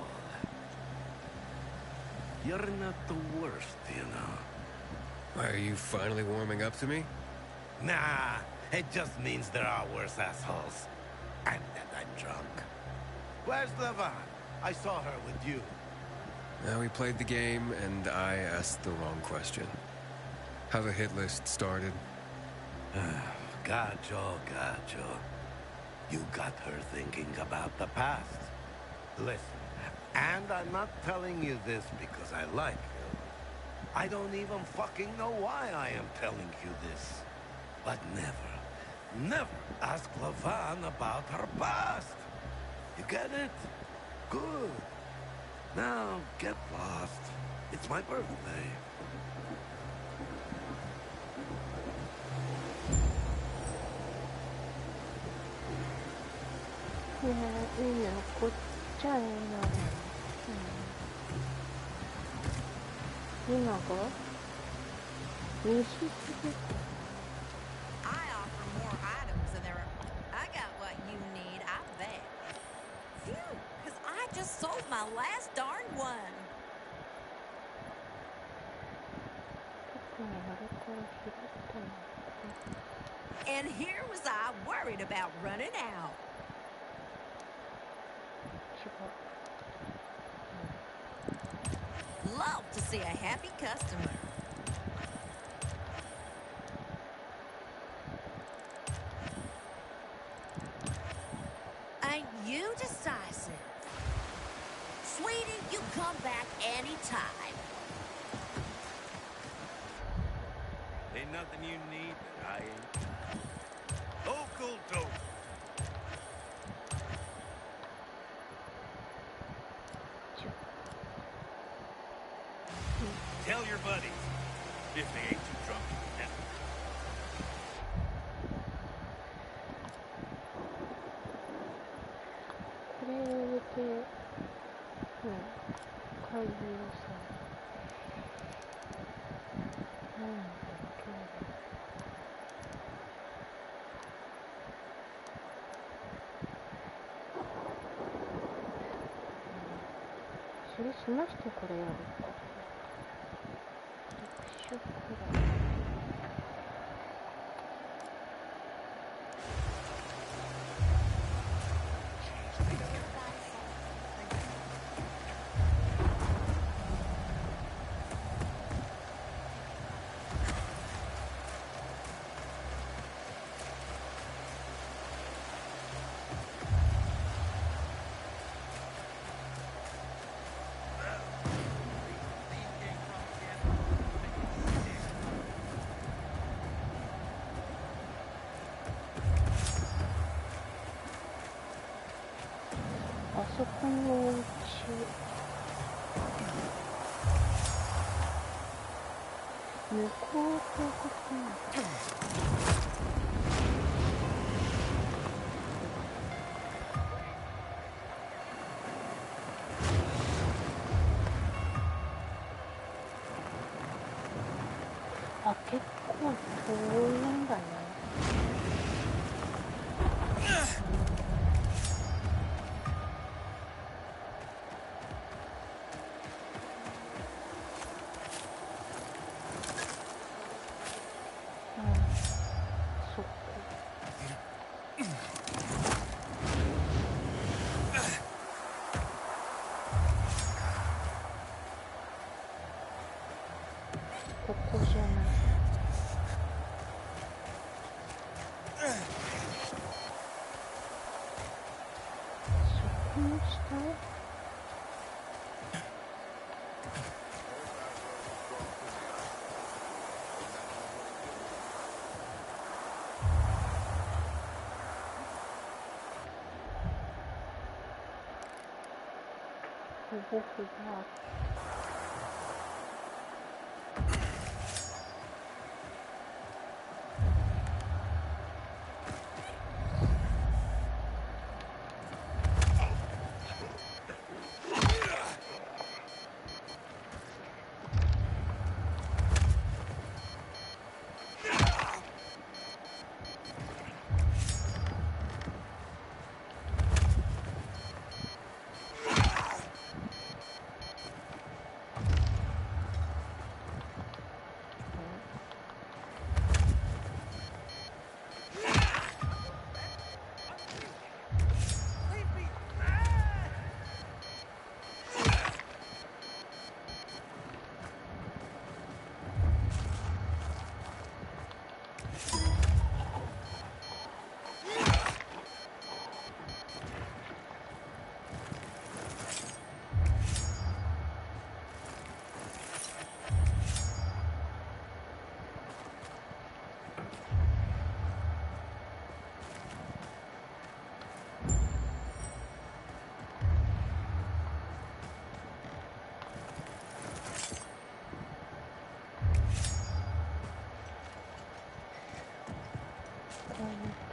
Speaker 15: You're not the worst, you know.
Speaker 2: Are you finally warming up to me?
Speaker 15: Nah, it just means there are worse assholes. And that I'm drunk. Where's Levan? I saw her with you.
Speaker 2: Now we played the game, and I asked the wrong question. How the hit list started?
Speaker 15: Gajo. You got her thinking about the past. Listen, and I'm not telling you this because I like you. I don't even fucking know why I am telling you this. But never ask Levan about her past. You get it? Good. Now, get lost. It's my birthday.
Speaker 14: I offer more items than there are. I got what you need, I bet. Phew, because I just sold my last darn one. And here was I worried about running out. Love to see a happy customer. Ain't you decisive? Sweetie, you come back anytime.
Speaker 7: Ain't nothing you need that I ain't. Oculto. Tell your buddies, if they ain't too drunk to do that.
Speaker 1: 벚꽃이 하나. 소금스타일? 후보후보.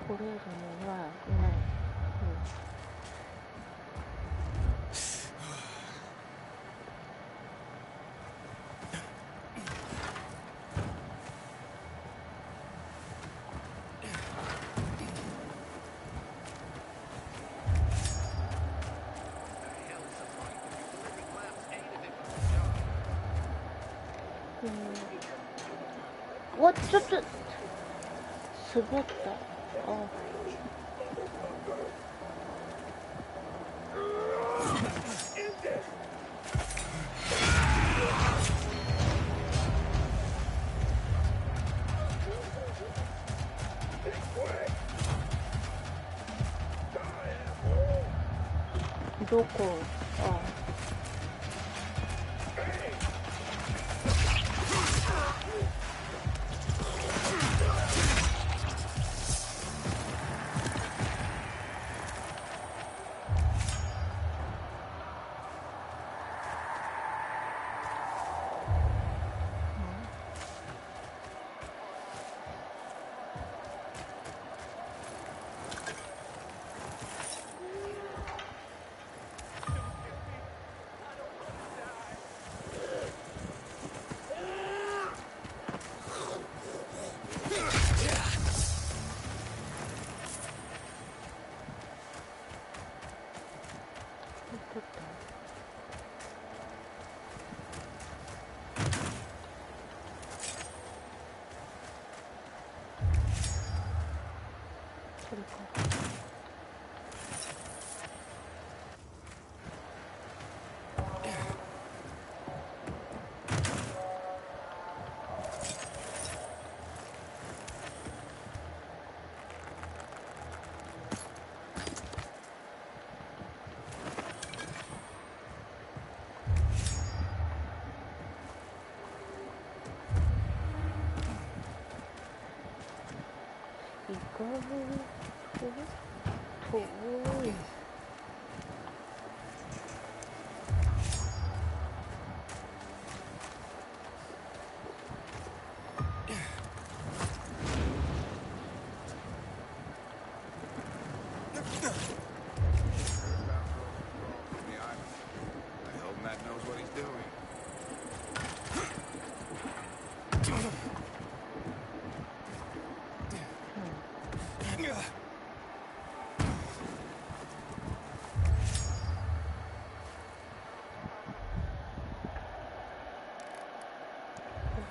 Speaker 1: 고래를 몰라요. 그냥 어쩌쩌 스베다. 놓고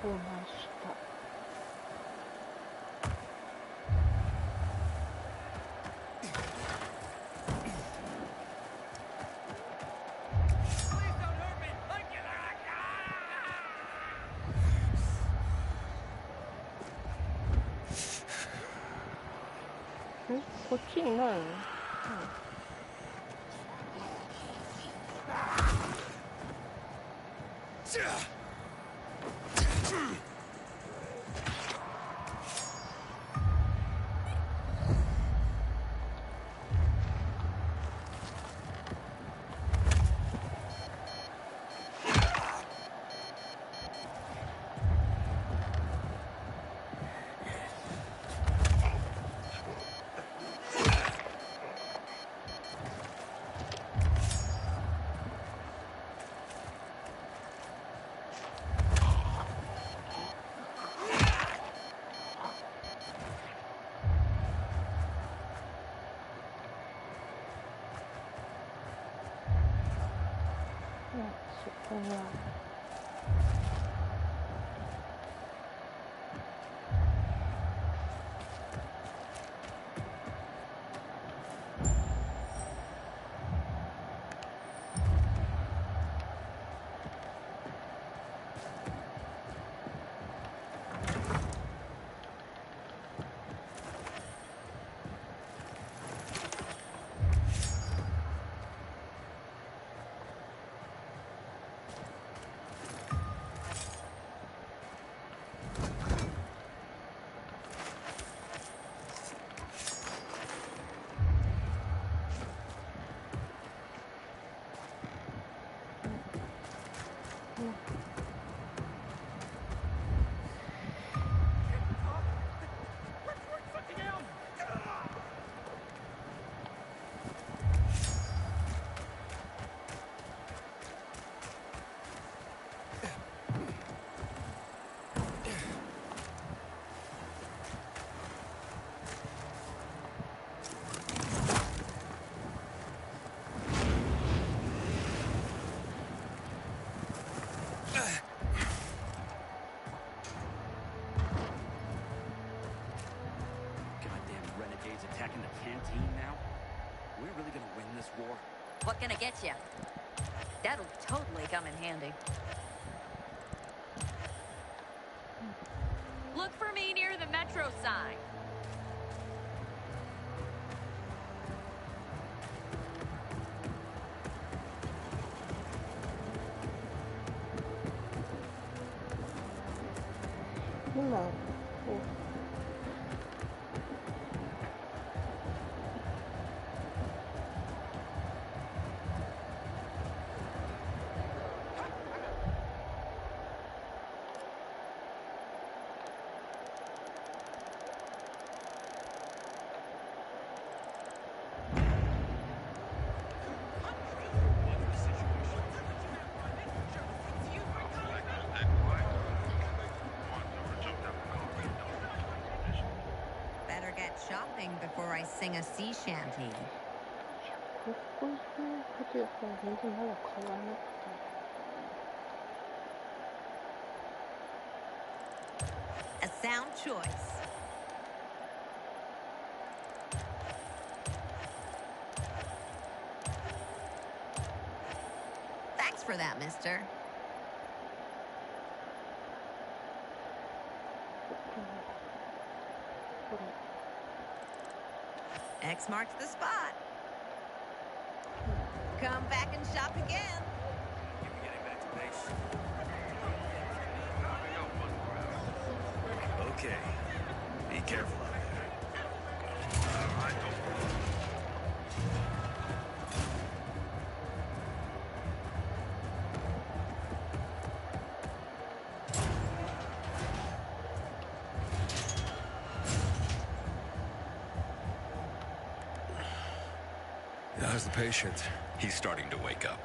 Speaker 1: 맛있다. こっちにないの？うん。そこは
Speaker 16: attacking the canteen now? Are we really gonna win this war?
Speaker 14: What can I get you? That'll totally come in handy. Look for me near the metro sign.
Speaker 1: 今
Speaker 14: Better get shopping before I sing a sea shanty.
Speaker 1: 158から全然まだ変わらなくて。
Speaker 14: A sound choice. Thanks for that, mister. X marks the spot. Come back and shop again.
Speaker 7: Getting back to base.
Speaker 5: Okay. Be careful out there.
Speaker 2: How's the patient?
Speaker 6: He's starting to wake up.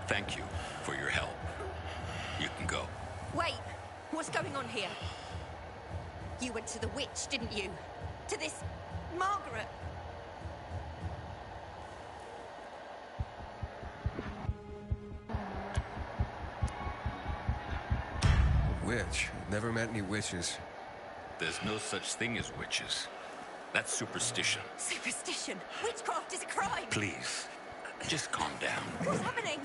Speaker 6: Thank you for your help. You can go.
Speaker 14: Wait, what's going on here? You went to the witch, didn't you? To this Margaret.
Speaker 2: Witch? Never met any witches.
Speaker 6: There's no such thing as witches. That's superstition.
Speaker 14: Superstition. Witchcraft is a crime.
Speaker 6: Please, just calm down.
Speaker 14: What's happening?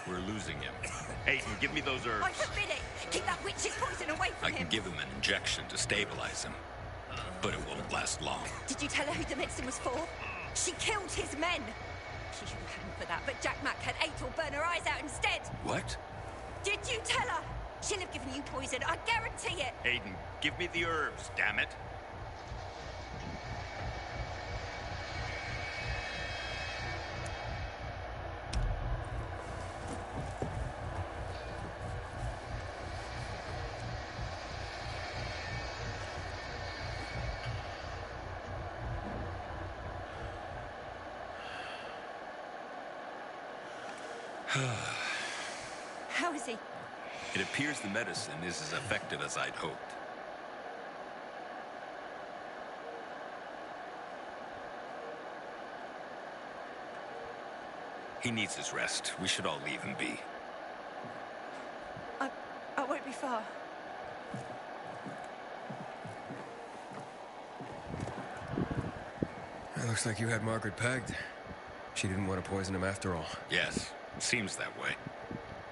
Speaker 6: We're losing him. Aiden, give me those
Speaker 14: I
Speaker 6: herbs.
Speaker 14: forbid it. Keep that witch's poison away from
Speaker 6: I
Speaker 14: him.
Speaker 6: can give him an injection to stabilize him. but it won't last long.
Speaker 14: Did you tell her who the medicine was for? She killed his men. She should have hanged for that, but Jack Mack had ate or burned her eyes out instead.
Speaker 6: What?
Speaker 14: Did you tell her? She'll have given you poison, I guarantee it.
Speaker 7: Aiden, give me the herbs, damn it.
Speaker 14: How is he?
Speaker 6: It appears the medicine is as effective as I'd hoped. He needs his rest. We should all leave him be.
Speaker 14: I won't be far.
Speaker 2: It looks like you had Margaret pegged. She didn't want to poison him after all.
Speaker 6: Yes, seems that way.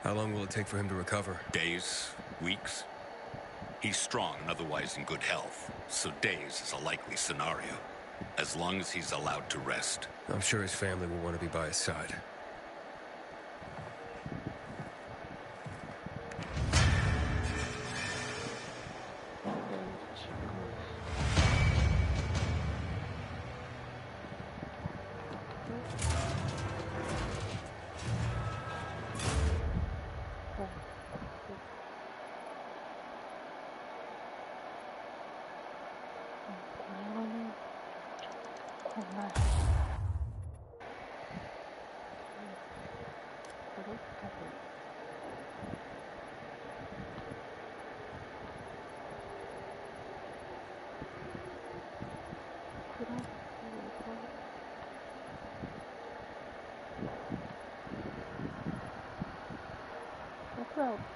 Speaker 2: How long will it take for him to recover?
Speaker 6: Days, weeks. He's strong and otherwise in good health, so days is a likely scenario, as long as he's allowed to rest.
Speaker 2: I'm sure his family will want to be by his side.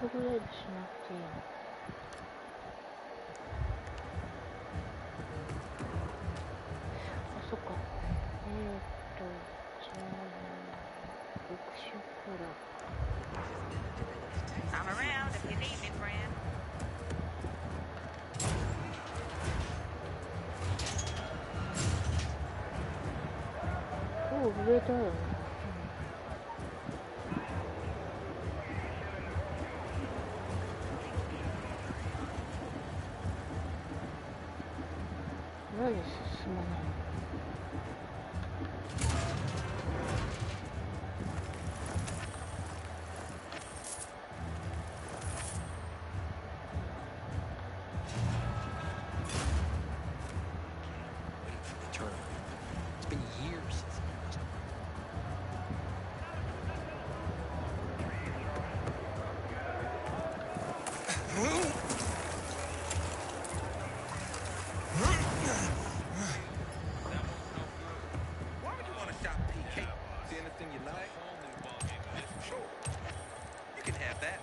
Speaker 1: 업그레이드しなくていいの。あ、そっか。じゃあ、6色だ。
Speaker 12: I'm around if you need me, friend.
Speaker 1: 上だよね。なんで進まないの？It's
Speaker 10: been years since
Speaker 7: Why would you want to shop PK? See anything you like? Sure. You can have that.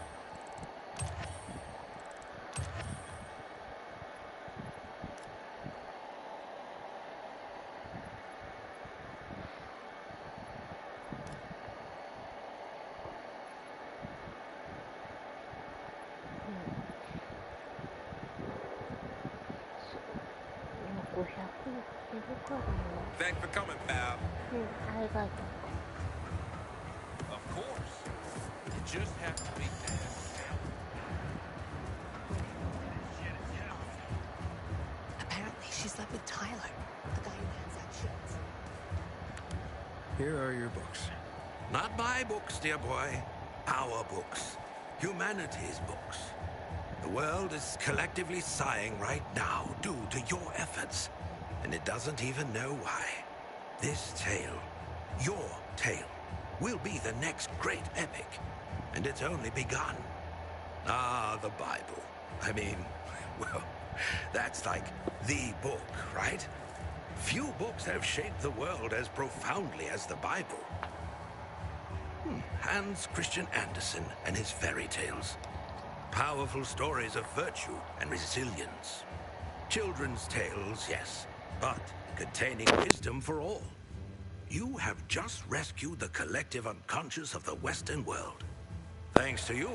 Speaker 7: Thanks for coming, pal.
Speaker 1: ありがとう。
Speaker 7: Of course. You just have to beat that.
Speaker 13: Apparently, she slept with Tyler, the guy who hands out shirts.
Speaker 2: Here are your books.
Speaker 15: Not my books, dear boy. Our books. Humanity's books. The world is collectively sighing right now due to your efforts. And it doesn't even know why. This tale, your tale, will be the next great epic. And it's only begun. Ah, the Bible. I mean, well, that's like the book, right? Few books have shaped the world as profoundly as the Bible. Hans Christian Andersen and his fairy tales. Powerful stories of virtue and resilience. Children's tales, yes, but containing wisdom for all. You have just rescued the collective unconscious of the Western world. Thanks to you,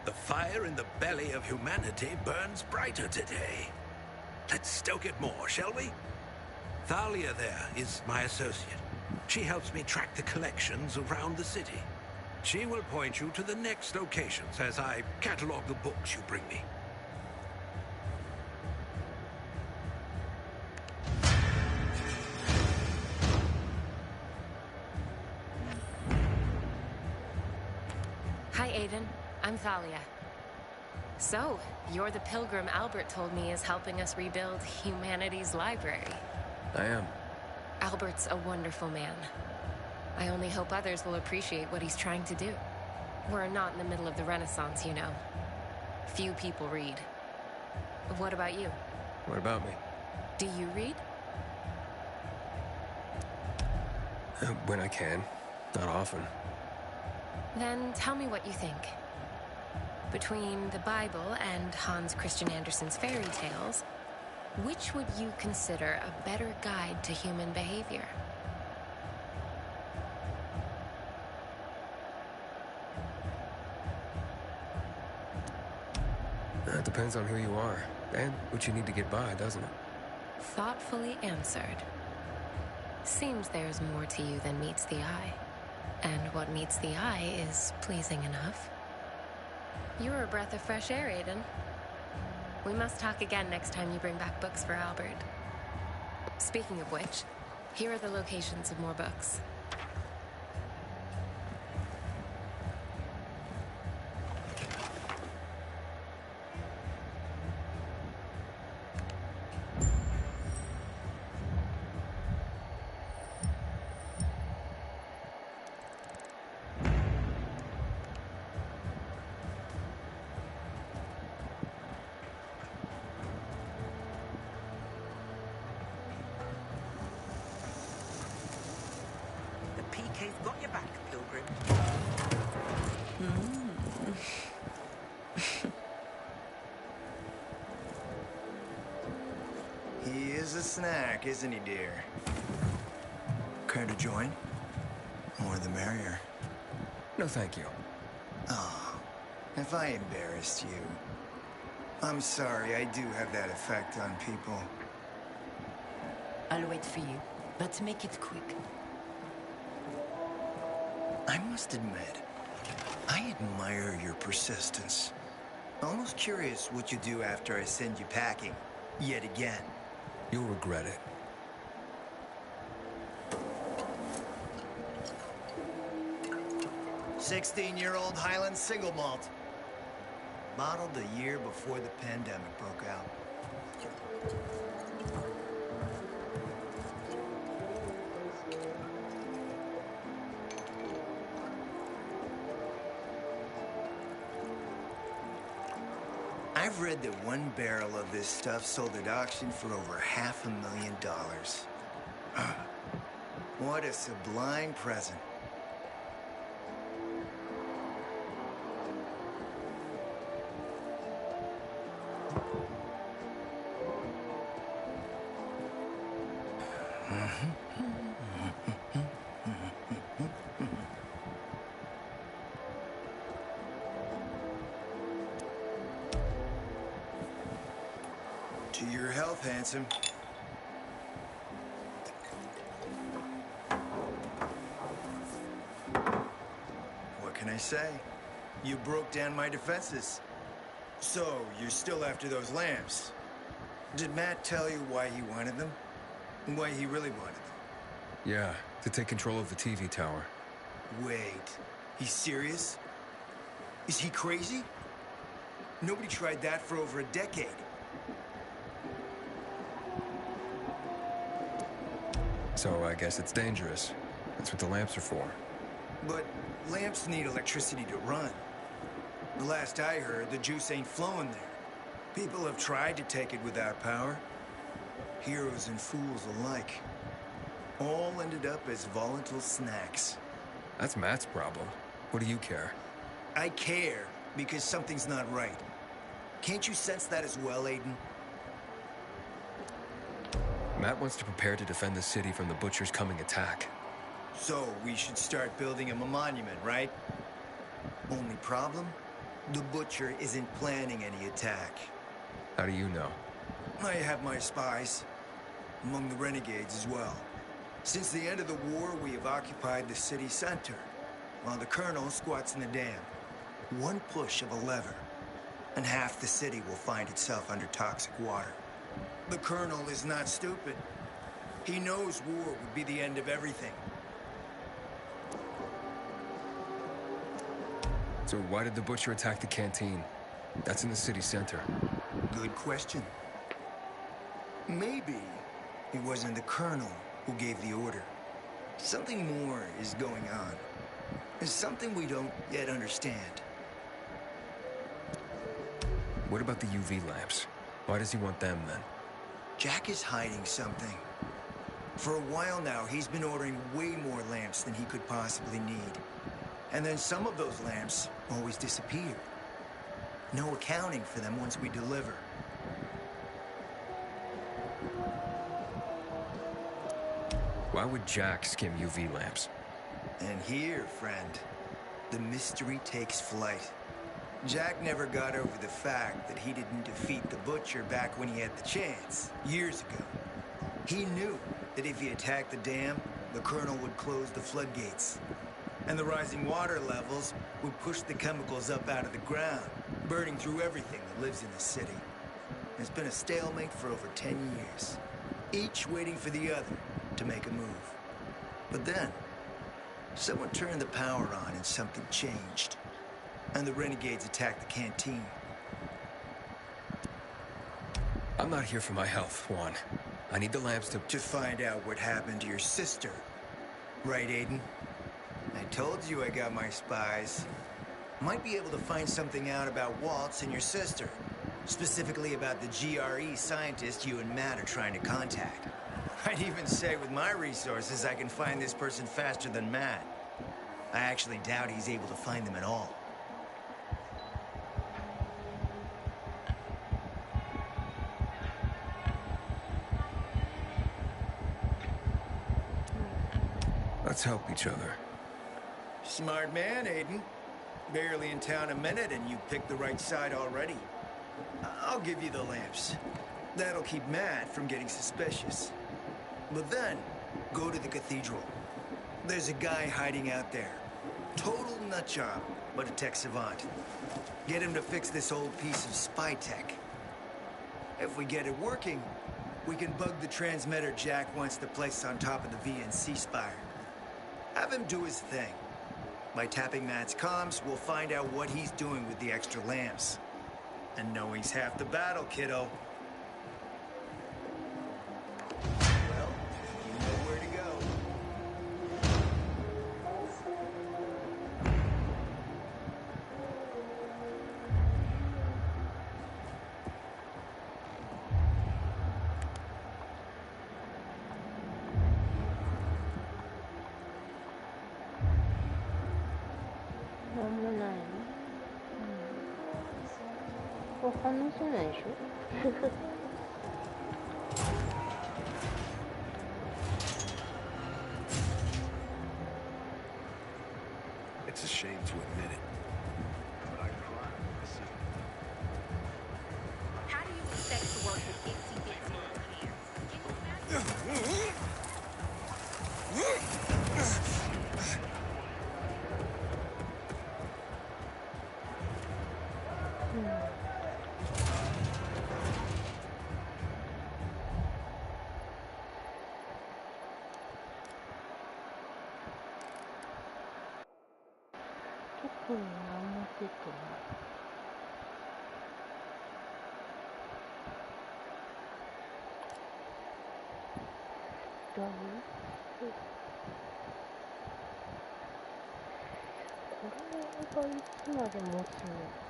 Speaker 15: the fire in the belly of humanity burns brighter today.
Speaker 7: Let's stoke it more, shall we? Thalia there is my associate. She helps me track the collections around the city. She will point you to the next locations as I catalog the books you bring me.
Speaker 17: Hi, Aiden. I'm Thalia. So, you're the pilgrim Albert told me is helping us rebuild humanity's library.
Speaker 2: I am.
Speaker 17: Albert's a wonderful man. I only hope others will appreciate what he's trying to do. We're not in the middle of the Renaissance, you know. Few people read. What about you?
Speaker 2: What about me?
Speaker 17: Do you read?
Speaker 2: When I can. Not often.
Speaker 17: Then tell me what you think. Between the Bible and Hans Christian Andersen's fairy tales, which would you consider a better guide to human behavior?
Speaker 2: It depends on who you are, and what you need to get by, doesn't it?
Speaker 17: Thoughtfully answered. Seems there's more to you than meets the eye. And what meets the eye is pleasing enough. You're a breath of fresh air, Aiden. We must talk again next time you bring back books for Albert. Speaking of which, here are the locations of more books.
Speaker 11: PK's got your back, Pilgrim. He is a snack, isn't he, dear? Care to join? More the merrier.
Speaker 2: No, thank you.
Speaker 11: Oh, if I embarrassed you. I'm sorry, I do have that effect on people.
Speaker 18: I'll wait for you, but make it quick.
Speaker 11: I must admit, I admire your persistence. Almost curious what you do after I send you packing, yet again.
Speaker 2: You'll regret it.
Speaker 11: "16-year-old Highland single malt. Bottled the year before the pandemic broke out. I've read that one barrel of this stuff sold at auction for over $500,000. What a sublime present. To your health, handsome. What can I say? You broke down my defenses. So, you're still after those lamps. Did Matt tell you why he wanted them? Why he really wanted them?
Speaker 2: Yeah, to take control of the TV tower.
Speaker 11: Wait, he's serious? Is he crazy? Nobody tried that for over a decade.
Speaker 2: So I guess it's dangerous. That's what the lamps are for.
Speaker 11: But lamps need electricity to run. The last I heard, the juice ain't flowing there. People have tried to take it without power. Heroes and fools alike. All ended up as volatile snacks.
Speaker 2: That's Matt's problem. What do you care?
Speaker 11: I care because something's not right. Can't you sense that as well, Aiden?
Speaker 2: Matt wants to prepare to defend the city from the Butcher's coming attack.
Speaker 11: So we should start building him a monument, right? Only problem? The Butcher isn't planning any attack.
Speaker 2: How do you know?
Speaker 19: I have my spies, among the renegades as well. Since the end of the war, we have occupied the city center, while the colonel squats in the dam. One push of a lever, and half the city will find itself under toxic water. The colonel is not stupid. He knows war would be the end of everything.
Speaker 2: So why did the butcher attack the canteen? That's in the city center.
Speaker 19: Good question. Maybe it wasn't the colonel who gave the order. Something more is going on. It's something we don't yet understand.
Speaker 2: What about the UV lamps? Why does he want them then?
Speaker 19: Jack is hiding something. For a while now, he's been ordering way more lamps than he could possibly need. And then some of those lamps always disappear. No accounting for them once we deliver.
Speaker 2: Why would Jack skim UV lamps?
Speaker 19: And here, friend, the mystery takes flight. Jack never got over the fact that he didn't defeat the Butcher back when he had the chance, years ago. He knew that if he attacked the dam, the Colonel would close the floodgates. And the rising water levels would push the chemicals up out of the ground, burning through everything that lives in the city. It's been a stalemate for over 10 years, each waiting for the other to make a move. But then, someone turned the power on and something changed. And the renegades attacked the canteen.
Speaker 2: I'm not here for my health, Juan. I need the lamps to
Speaker 19: find out what happened to your sister. Right, Aiden? I told you I got my spies. Might be able to find something out about Waltz and your sister. Specifically about the GRE scientist you and Matt are trying to contact. I'd even say with my resources, I can find this person faster than Matt. I actually doubt he's able to find them at all.
Speaker 2: Let's help each other.
Speaker 19: Smart man, Aiden. Barely in town a minute and you picked the right side already. I'll give you the lamps. That'll keep Matt from getting suspicious. But then, go to the cathedral. There's a guy hiding out there. Total nutjob, but a tech savant. Get him to fix this old piece of spy tech. If we get it working, we can bug the transmitter Jack wants to place on top of the VNC spire. Have him do his thing. By tapping Matt's comms, we'll find out what he's doing with the extra lamps. And knowing's half the battle, kiddo. Well, you know where to go.
Speaker 5: It's a shame to admit it, but I cry when I see it.
Speaker 12: How do you expect to work with itsy-bitsy little hands?
Speaker 1: これがいつまで持つのか。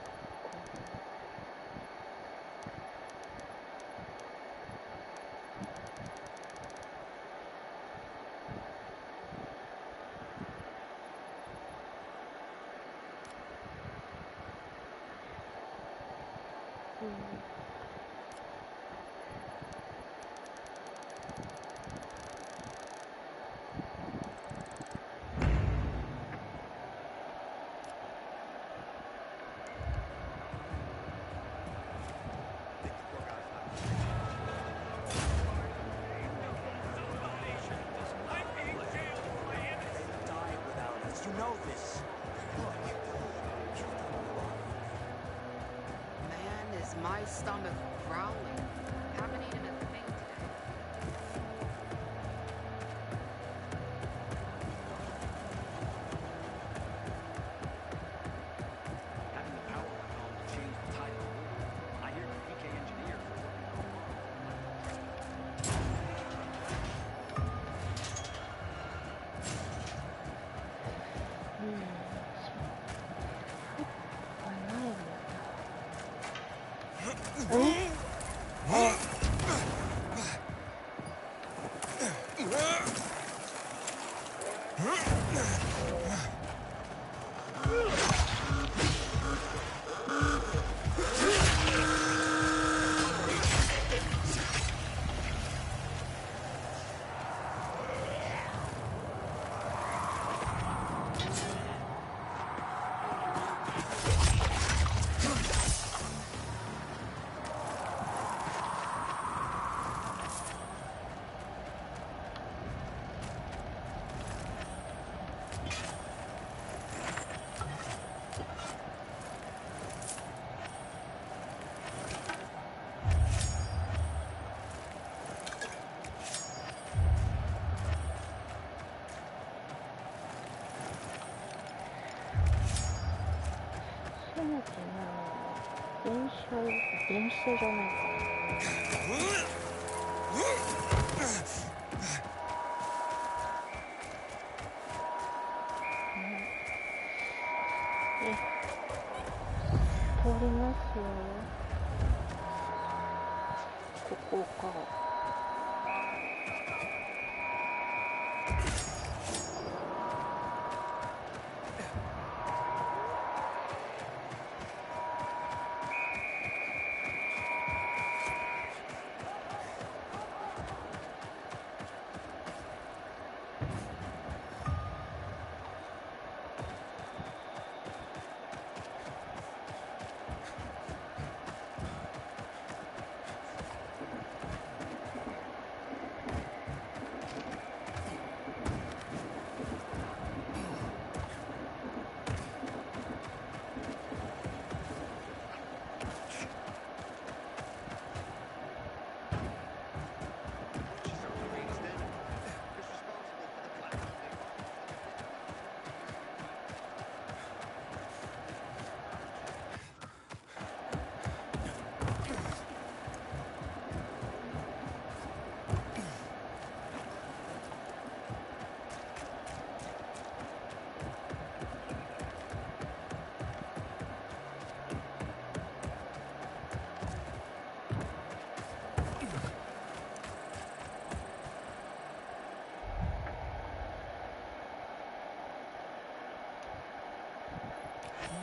Speaker 13: My stomach growling. Haven't eaten a thing today.
Speaker 16: Having the power back on to change the tide of the war. I hear the PK engineers are working on
Speaker 1: 練習じゃないか。通りますよ。ここか。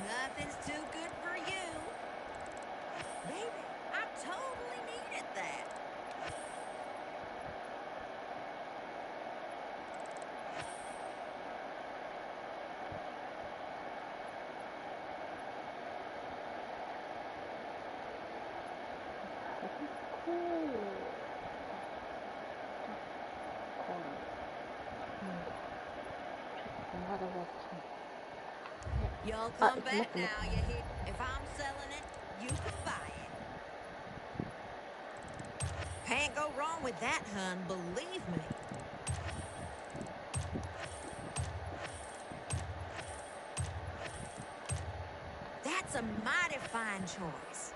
Speaker 14: Nothing's too good for you. Baby, I totally needed that. You'll come back now, you hear? If I'm selling it, you can buy it. Can't go wrong with that, hun, believe me. That's a mighty fine choice.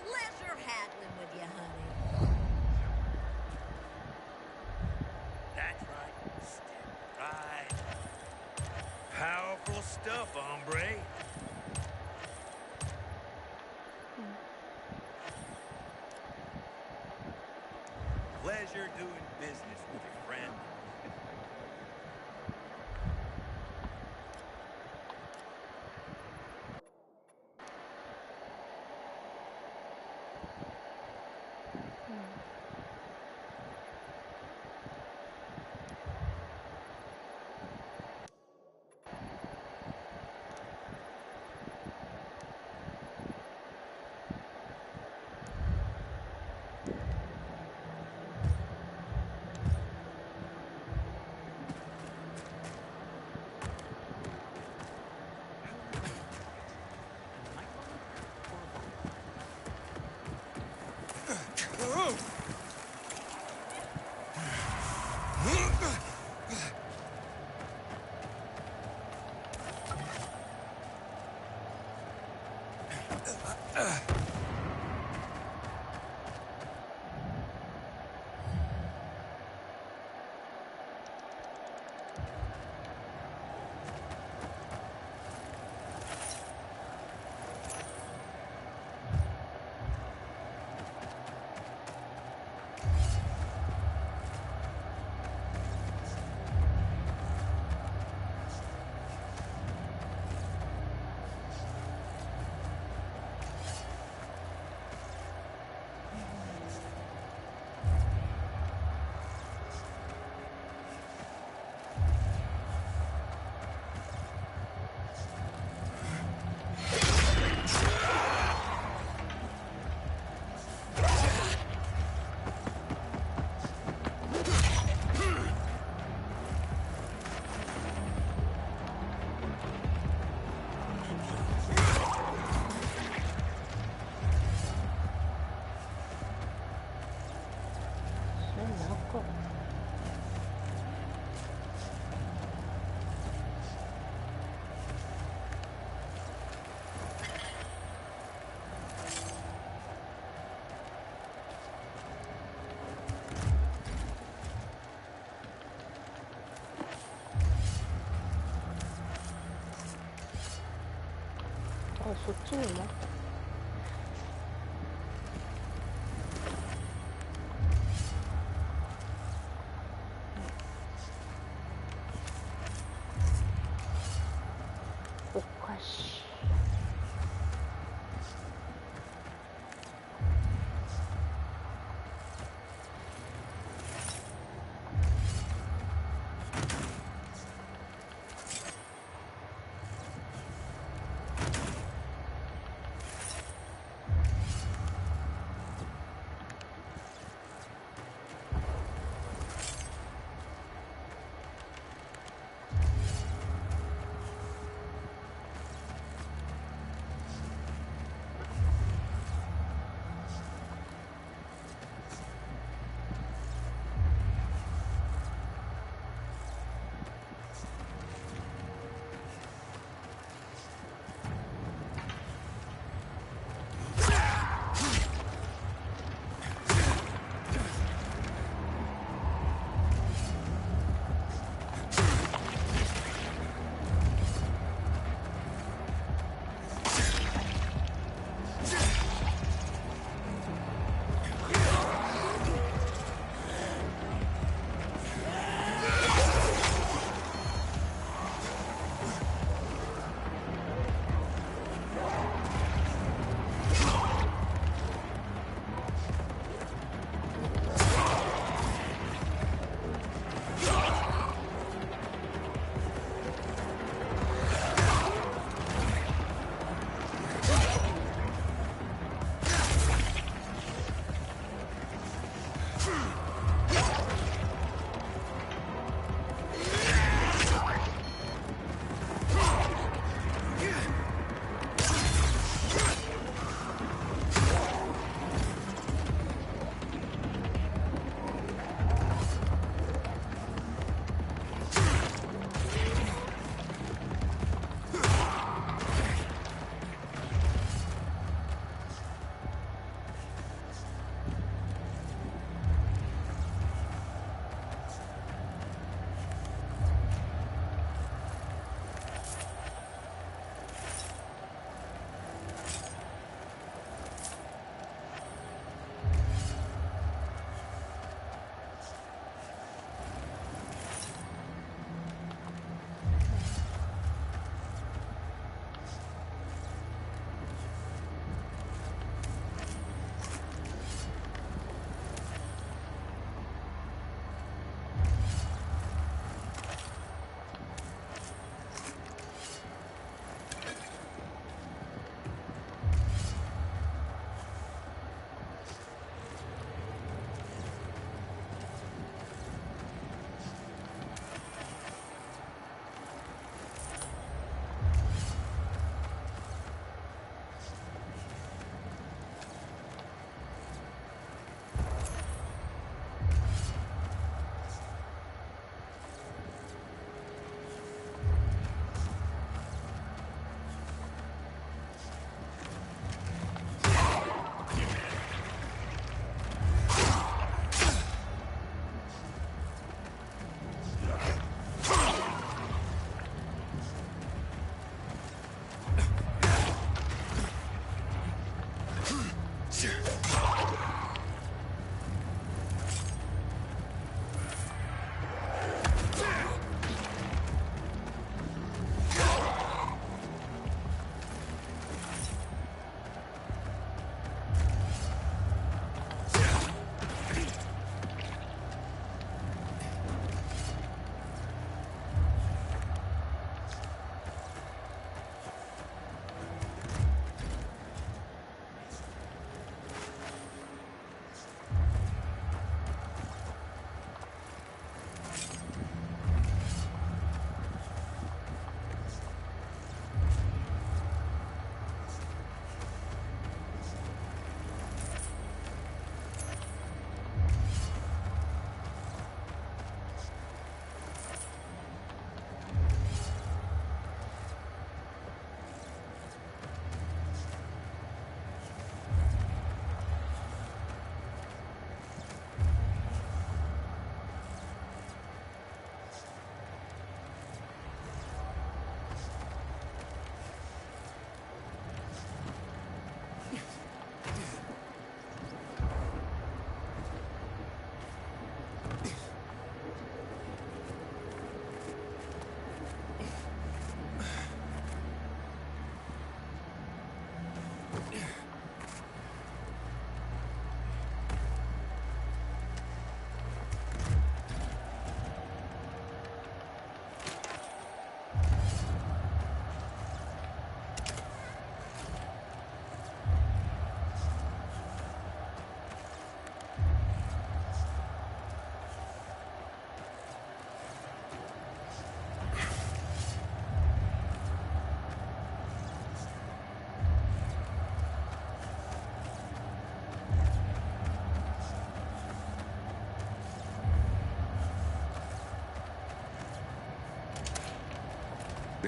Speaker 14: Pleasure haggling with you, honey.
Speaker 7: That's right. Step right. Powerful stuff, hombre. Pleasure doing business with your friend.
Speaker 1: そっちにもおかしい。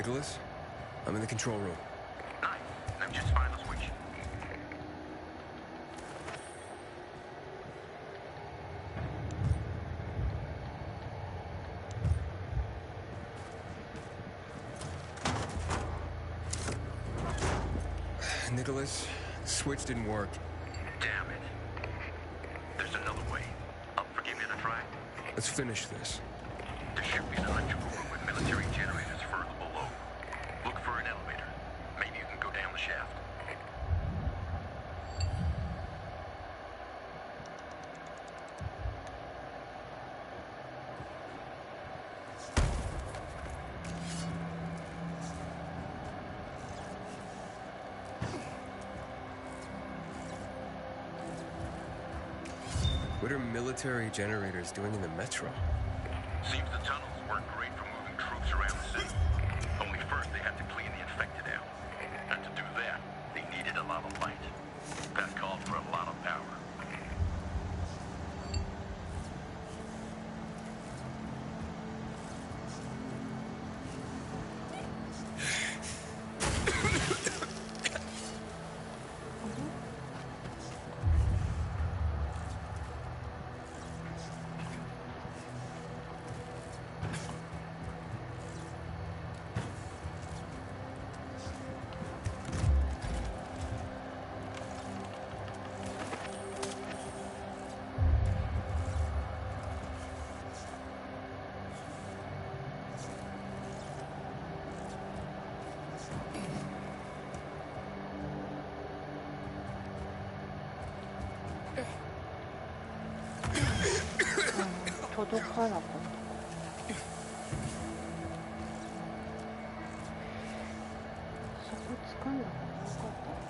Speaker 2: Nicholas? I'm in the control room.
Speaker 6: Nice. Let me just find the switch.
Speaker 2: Nicholas, the switch didn't work.
Speaker 6: Damn it. There's another way. For give me a try?
Speaker 2: Let's finish this.
Speaker 6: There should be an electrical room with military generators further below. Look for an elevator. Maybe you can go down the shaft.
Speaker 2: What are military generators doing in the metro?
Speaker 6: Seems the tunnels weren't great for moving troops around the city. Only first they had to clean the infected out. And to do that, they needed a lot of light. That called for a lot of power.
Speaker 1: 도둑하라고.そこ掴んだ方が良かったのかな。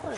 Speaker 1: これ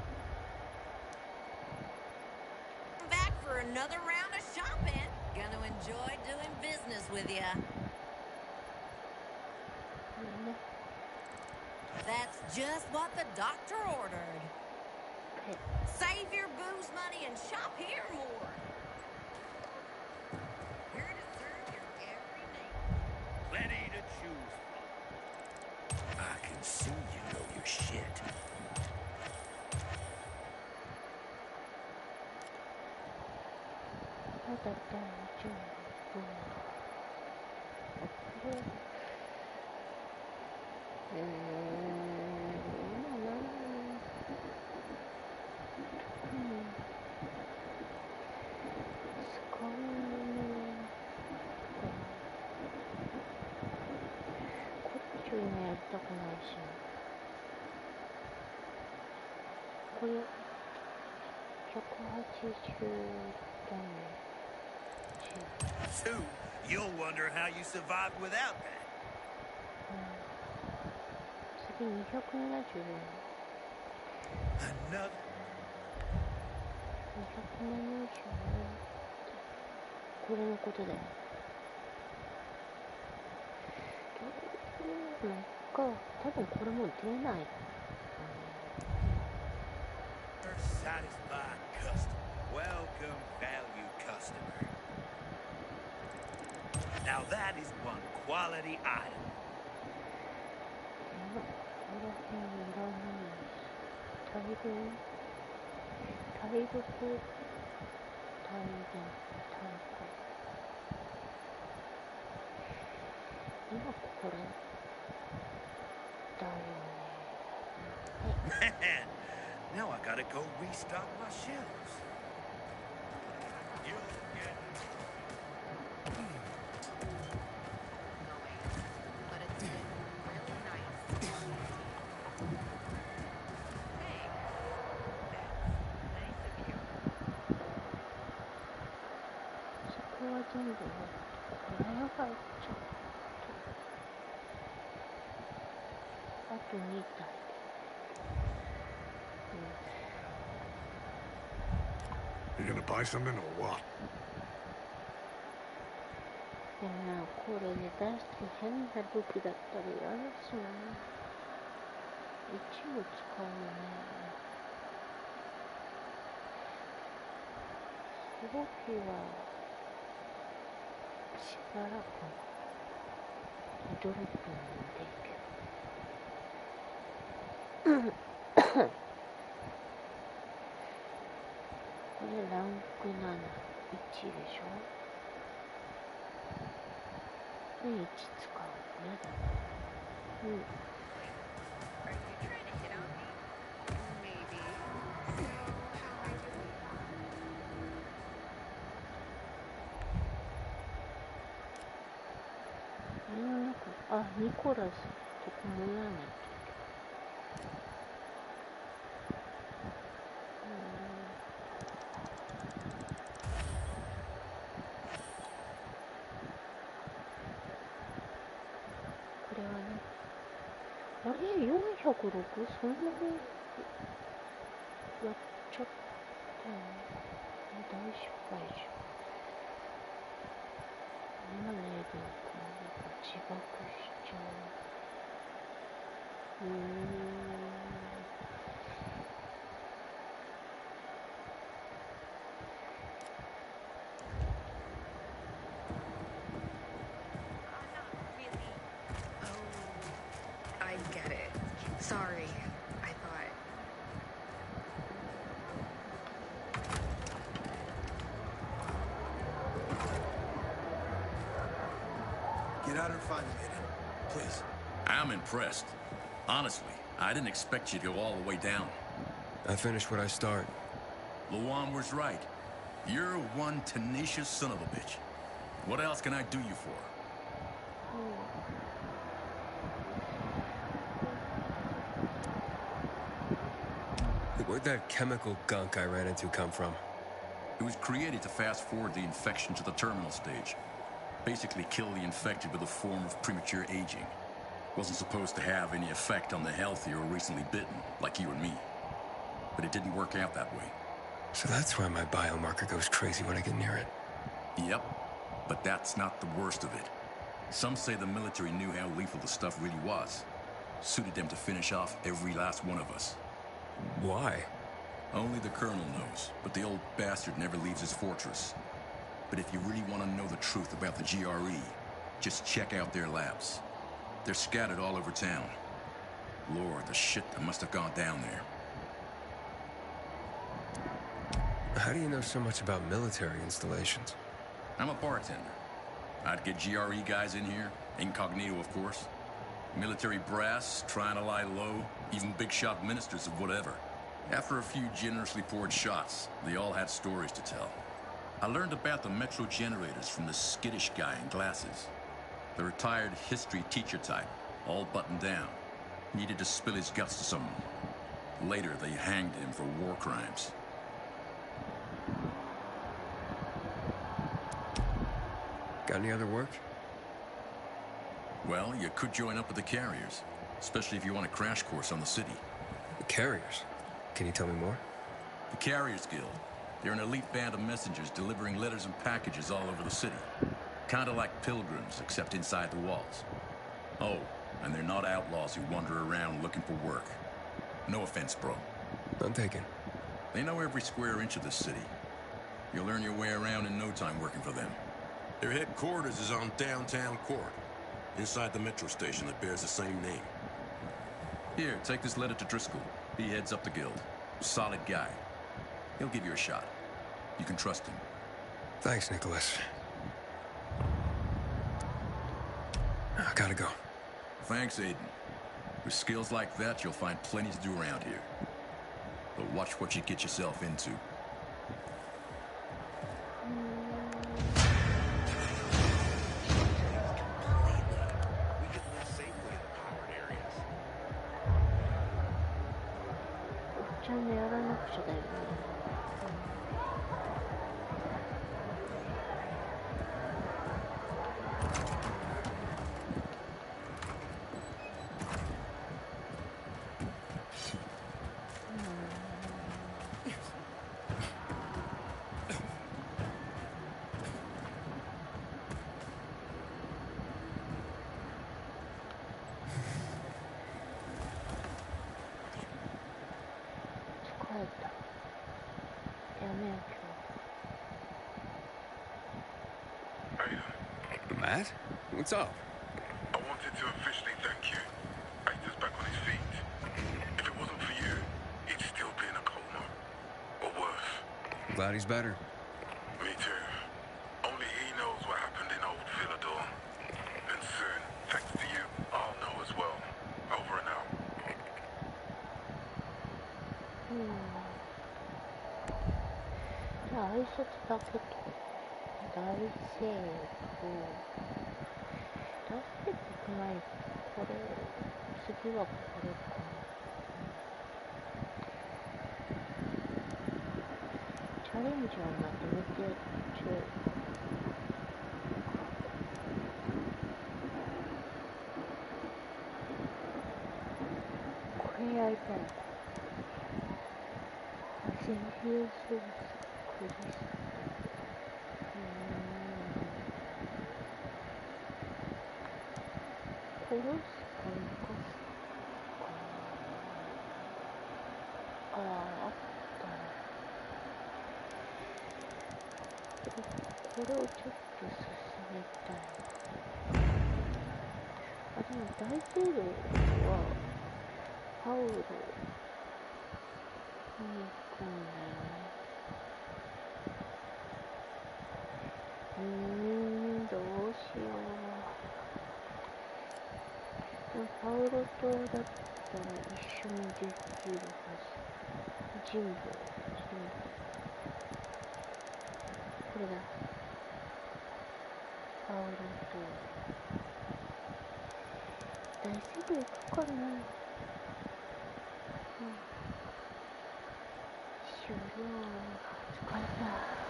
Speaker 14: another round of shopping. Gonna enjoy doing business with ya. That's just what the doctor ordered. Save your booze money and shop here more. Here to serve your every need.
Speaker 15: Plenty to choose from. I can see you know your shit. Soon, you'll wonder how you survived without that.
Speaker 1: 次270円。
Speaker 15: Another.
Speaker 1: 270円。これのことだよ。なんか、多分これもう出ない。
Speaker 15: Satisfied customer. Welcome, value customer. Now that is one quality item.
Speaker 1: ここら辺いらないし。大変。体力。大変。今これ。だよね。
Speaker 15: Man, now I gotta go restock my shelves. You'll get...
Speaker 13: But it's been really nice. Hey, that's nice of you.
Speaker 1: そこは全部これがちょっとあと2体。
Speaker 9: You gonna buy something or what?
Speaker 1: いやな、これで出して変な武器だったら嫌ですな。1を使うよね。動きはしばらくドロップなんでいいけど。これランク7、1でしょ。で、1使うね。うん。
Speaker 13: Are you trying to hit on me? Maybe. So, how am I doing?
Speaker 1: みんなあ、ニコラスとこもやらないといけない。これはね。あれ 406? そんなにやっちゃったよね。大失敗じゃん。今のエイデン君やっぱ自爆しちゃう。
Speaker 13: I get it. Sorry. I thought...
Speaker 10: Get out and find him, Aiden. Please.
Speaker 8: I'm impressed. Honestly, I didn't expect you to go all the way down.
Speaker 2: I finish what I start.
Speaker 8: Luan was right. You're one tenacious son of a bitch. What else can I do you for?
Speaker 2: Where'd that chemical gunk I ran into come from?
Speaker 8: It was created to fast forward the infection to the terminal stage. Basically kill the infected with a form of premature aging. Wasn't supposed to have any effect on the healthy or recently bitten, like you and me. But it didn't work out that way.
Speaker 2: So that's why my biomarker goes crazy when I get near it.
Speaker 8: Yep, but that's not the worst of it. Some say the military knew how lethal the stuff really was. Suited them to finish off every last one of us.
Speaker 2: Why?
Speaker 8: Only the colonel knows, but the old bastard never leaves his fortress. But if you really want to know the truth about the GRE, just check out their labs. They're scattered all over town. Lord, the shit that must have gone down there.
Speaker 2: How do you know so much about military installations?
Speaker 8: I'm a bartender. I'd get GRE guys in here, incognito of course. Military brass, trying to lie low, even big shot ministers of whatever. After a few generously poured shots, they all had stories to tell. I learned about the metro generators from the skittish guy in glasses. The retired history teacher type, all buttoned down. Needed to spill his guts to someone. Later, they hanged him for war crimes.
Speaker 2: Got any other work?
Speaker 8: Well, you could join up with the carriers, especially if you want a crash course on the city.
Speaker 2: The carriers? Can you tell me more?
Speaker 8: The Carriers Guild. They're an elite band of messengers delivering letters and packages all over the city. Kinda like pilgrims, except inside the walls. Oh, and they're not outlaws who wander around looking for work. No offense, bro.
Speaker 2: None taken.
Speaker 8: They know every square inch of the city. You'll learn your way around in no time working for them.
Speaker 3: Their headquarters is on downtown Court, inside the metro station that bears the same name.
Speaker 8: Here, take this letter to Driscoll. He heads up the guild. Solid guy. He'll give you a shot. You can trust him.
Speaker 2: Thanks, Nicholas. I gotta go.
Speaker 8: Thanks, Aiden. With skills like that, you'll find plenty to do around here. But watch what you get yourself into.
Speaker 2: Matt? What's up?
Speaker 20: I wanted to officially thank you. Aiden's back on his feet. If it wasn't for you, he'd still be in a coma. Or worse.
Speaker 2: I'm glad he's better.
Speaker 20: Me too. Only he knows what happened in old Villador. And soon, thanks to you, I'll know as well. Over and out.
Speaker 1: 자, 아이셔츠 자켓 날새고 날새くない。これ次はこれかな。チャレンジはまとめてやっちゃう。これやりたい。全然そうです。クリス。殺すか生かすか。ああ、あったな。これをちょっと進めたい。あ、でも大統領はパウロに行くんだよね。どうしよう。でもパウロ島だったら一緒にできるはず。神保。これだ。パウロ島。大聖堂行くかな。しようよ。疲れた。